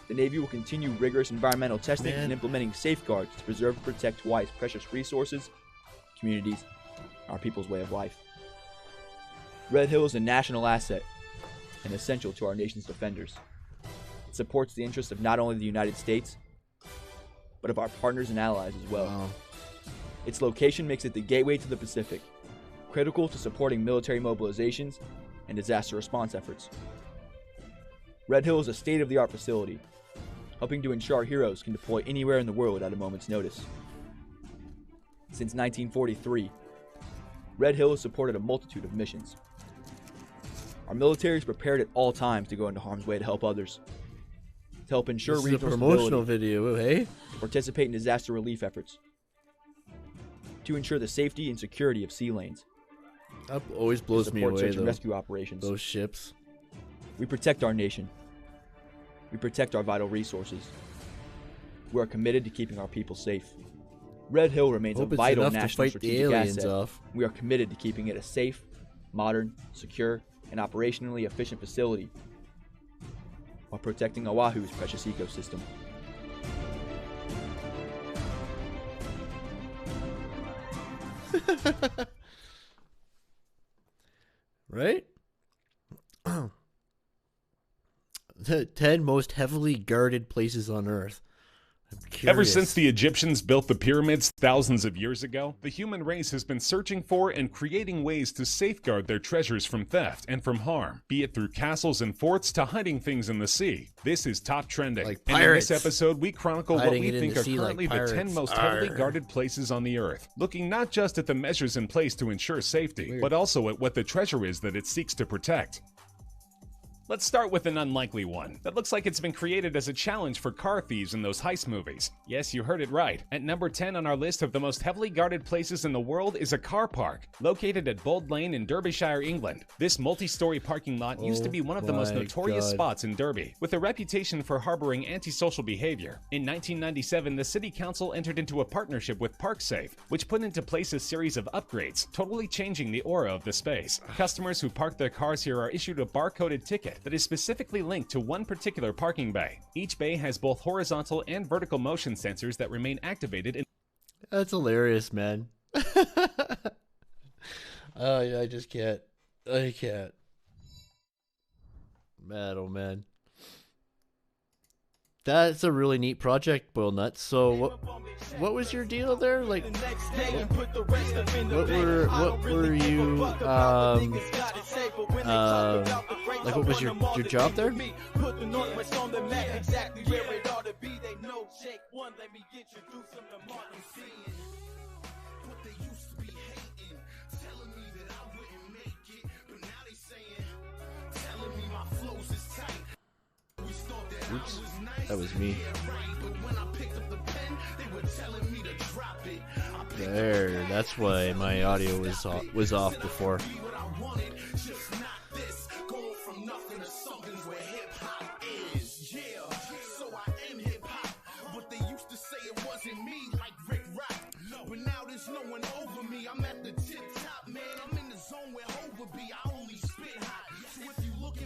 The Navy will continue rigorous environmental testing and implementing safeguards to preserve and protect Hawaii's precious resources, communities, and our people's way of life. Red Hill is a national asset and essential to our nation's defenders. It supports the interests of not only the United States, but of our partners and allies as well. Wow. Its location makes it the gateway to the Pacific, critical to supporting military mobilizations and disaster response efforts. Red Hill is a state-of-the-art facility, helping to ensure our heroes can deploy anywhere in the world at a moment's notice. Since 1943, Red Hill has supported a multitude of missions. Our military is prepared at all times to go into harm's way to help others, to help ensure This is a regional promotional stability, video, hey? to participate in disaster relief efforts, to ensure the safety and security of sea lanes. That always blows me support away, search though. and rescue operations. Those ships. We protect our nation. We protect our vital resources. We are committed to keeping our people safe. Red Hill remains Hope a it's vital enough to national fight the strategic aliens asset. off. We are committed to keeping it a safe, modern, secure, and operationally efficient facility while protecting Oahu's precious ecosystem. Right? The 10 most heavily guarded places on Earth. Ever since the Egyptians built the pyramids thousands of years ago, the human race has been searching for and creating ways to safeguard their treasures from theft and from harm, be it through castles and forts to hiding things in the sea. This is Top Trending. Like and in pirates. this episode, we chronicle what Hiding we it in think the are sea like currently the 10 pirates. most heavily Arr. guarded places on the Earth, looking not just at the measures in place to ensure safety, but also at what the treasure is that it seeks to protect. Let's start with an unlikely one that looks like it's been created as a challenge for car thieves in those heist movies. Yes, you heard it right. At number 10 on our list of the most heavily guarded places in the world is a car park, located at Bold Lane in Derbyshire, England. This multi-story parking lot used to be one of the most my notorious God. spots in Derby, with a reputation for harboring antisocial behavior. In 1997, the city council entered into a partnership with ParkSafe, which put into place a series of upgrades, totally changing the aura of the space. Customers who park their cars here are issued a barcoded ticket that is specifically linked to one particular parking bay. Each bay has both horizontal and vertical motion sensors that remain activated in— That's hilarious, man. Oh, yeah, I just can't. I can't. Man, oh man. That's a really neat project, Boil Nuts. So what was your deal there? Like what were you like what was your job there? Oops, that was me. There, that's why my audio was off before.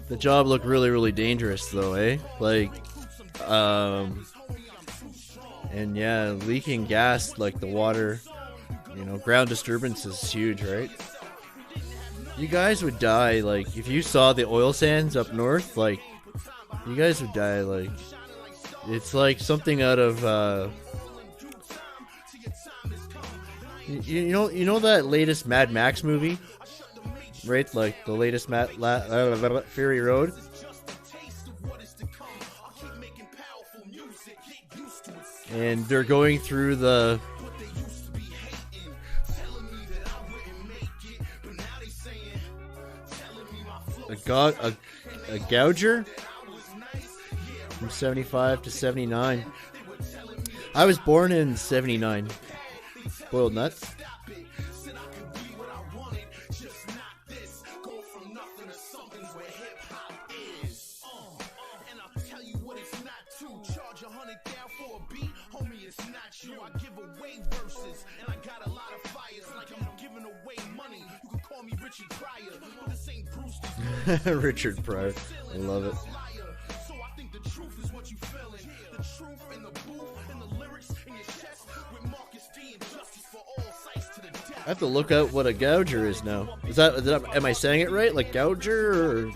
The job looked really, really dangerous though, eh? Like, and yeah, leaking gas, like the water, you know, ground disturbance is huge, right? You guys would die, like, if you saw the oil sands up north, like, you guys would die, like, it's like something out of, you know that latest Mad Max movie? Right, like the latest Fury Road. And they're going through the a gouger from 75 to 79. I was born in 79. Boiled nuts. Richard Pryor. I love it. I have to look out what a gouger is now. Is that am I saying it right? Like gouger or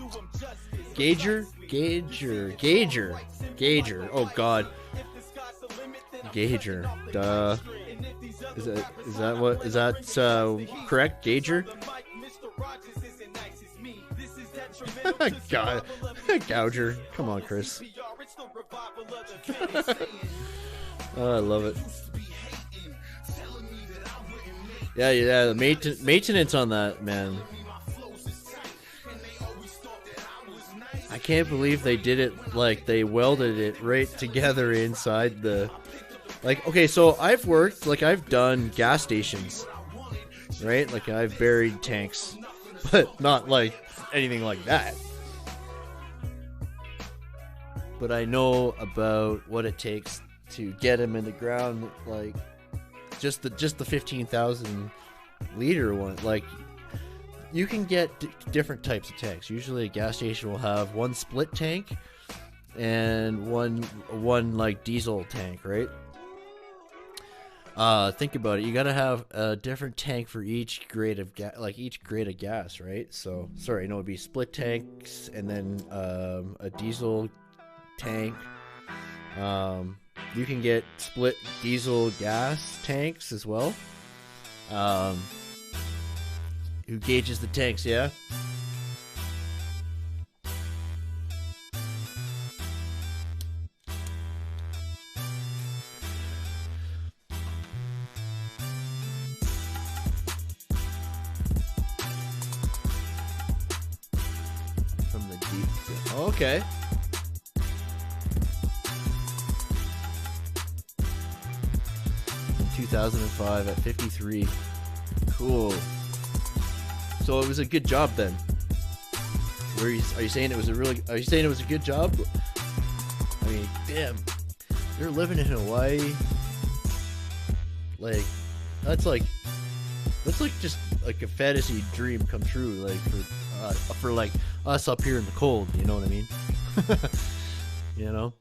Gauger. Oh God. Gauger. Duh. Is that correct? Gauger. God. Gouger. Come on, Chris. Oh, I love it. Yeah. The maintenance on that, man. I can't believe they did it, like, they welded it right together inside the... Like, okay, so I've worked, like, I've done gas stations, right? Like, I've buried tanks, but not, like, anything like that. But I know about what it takes to get them in the ground, like, just the 15,000 liter one, like... You can get different types of tanks. Usually a gas station will have one split tank and one like diesel tank, right? Think about it. You gotta have a different tank for each grade of gas, right? So, sorry, no, it'd be split tanks and then a diesel tank. You can get split diesel gas tanks as well. Who gauges the tanks, yeah? From the deep... Oh, okay. In 2005 at 53. Cool. So it was a good job then. Are you saying it was a good job? I mean, damn, you're living in Hawaii. Like, that's like just like a fantasy dream come true. Like for like us up here in the cold. You know what I mean? You know,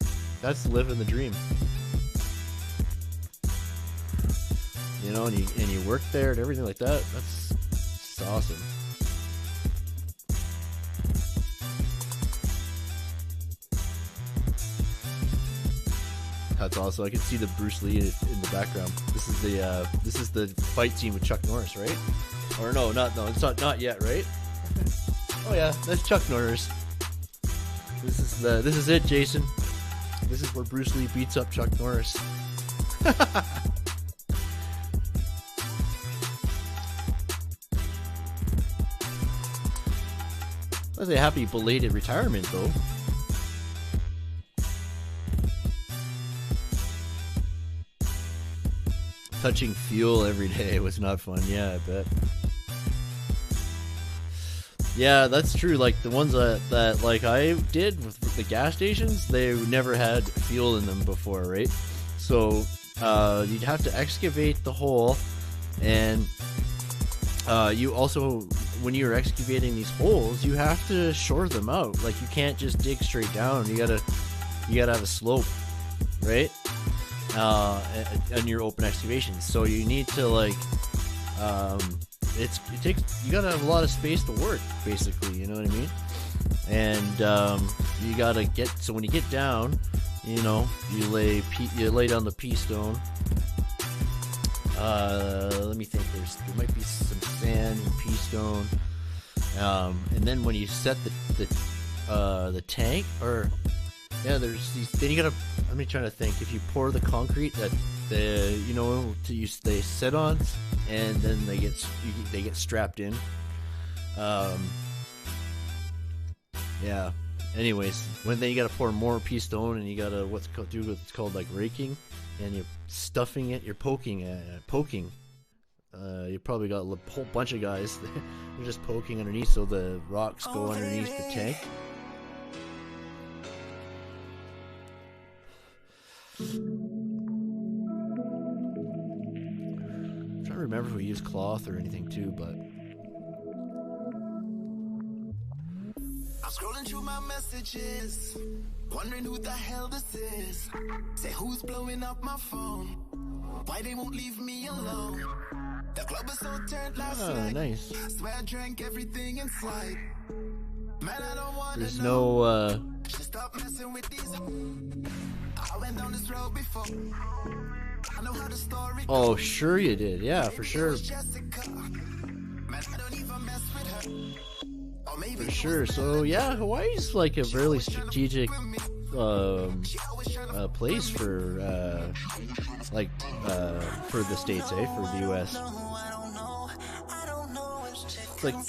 that's living the dream. You know, and you work there and everything like that. That's awesome. That's awesome. I can see the Bruce Lee in the background. This is the fight scene with Chuck Norris, right? Or no, it's not yet, right? Oh yeah, that's Chuck Norris. This is it, Jason. This is where Bruce Lee beats up Chuck Norris. That's a happy belated retirement, though. Touching fuel every day was not fun. Yeah, I bet. Yeah, that's true. Like the ones that like I did with the gas stations, they never had fuel in them before, right? So you'd have to excavate the hole, and you also, when you're excavating these holes, you have to shore them out. Like you can't just dig straight down. You gotta have a slope, right? On your open excavations. So you need to like, you gotta have a lot of space to work, basically. You know what I mean? And you gotta get. So when you get down, you know, you lay down the pea stone. Let me think. There might be some sand and pea stone. And then when you set the tank, or yeah, there's these. Then you gotta. Let me try to think. If you pour the concrete that they sit on, and then they get strapped in. Yeah. Anyways, then you gotta pour more pea stone, and you gotta do what's called like raking, and you're stuffing it. You're poking. You probably got a whole bunch of guys. They're just poking underneath, so the rocks go underneath the tank. I'm trying to remember if we use cloth or anything too, but I'm scrolling through my messages, wondering who the hell this is. Say who's blowing up my phone, why they won't leave me alone. The club is so turned last night. Nice. Swear I drank everything in sight. There's no Oh, sure you did. Yeah, for sure. For sure. So yeah, Hawaii's like a really strategic place for for the States, for the US.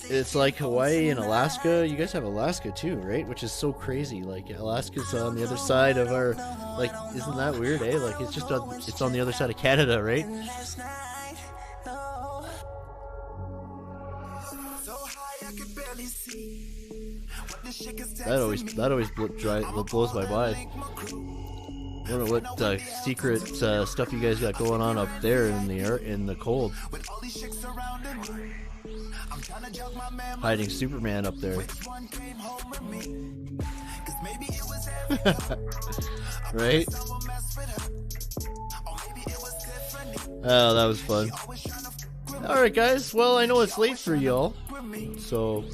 It's like Hawaii and Alaska. You guys have Alaska too, right? Which is so crazy. Like Alaska's on the other side of our, like, isn't that weird, eh? Like it's just it's on the other side of Canada, right? That always blows my mind. I wonder what secret stuff you guys got going on up there in the cold. Hiding Superman up there. Right? Oh, that was fun. Alright guys, well I know it's late for y'all, so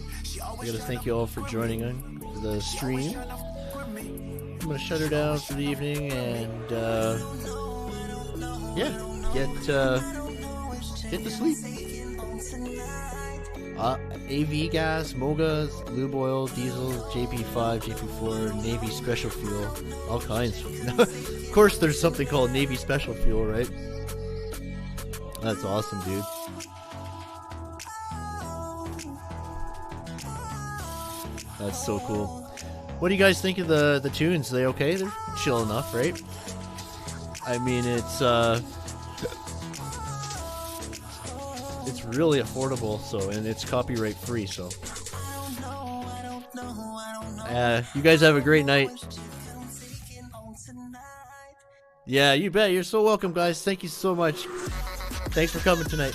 I gotta thank you all for joining the stream. I'm gonna shut her down for the evening and yeah, get to sleep. AV gas, Mogas, lube oil, diesel, JP5, JP4, Navy special fuel, all kinds. Of course there's something called Navy special fuel, right? That's awesome, dude. That's so cool. What do you guys think of the tunes? Are they okay? They're chill enough, right? I mean, it's really affordable, and it's copyright free, so you guys have a great night. Yeah, you bet. You're so welcome, guys. Thank you so much. Thanks for coming tonight.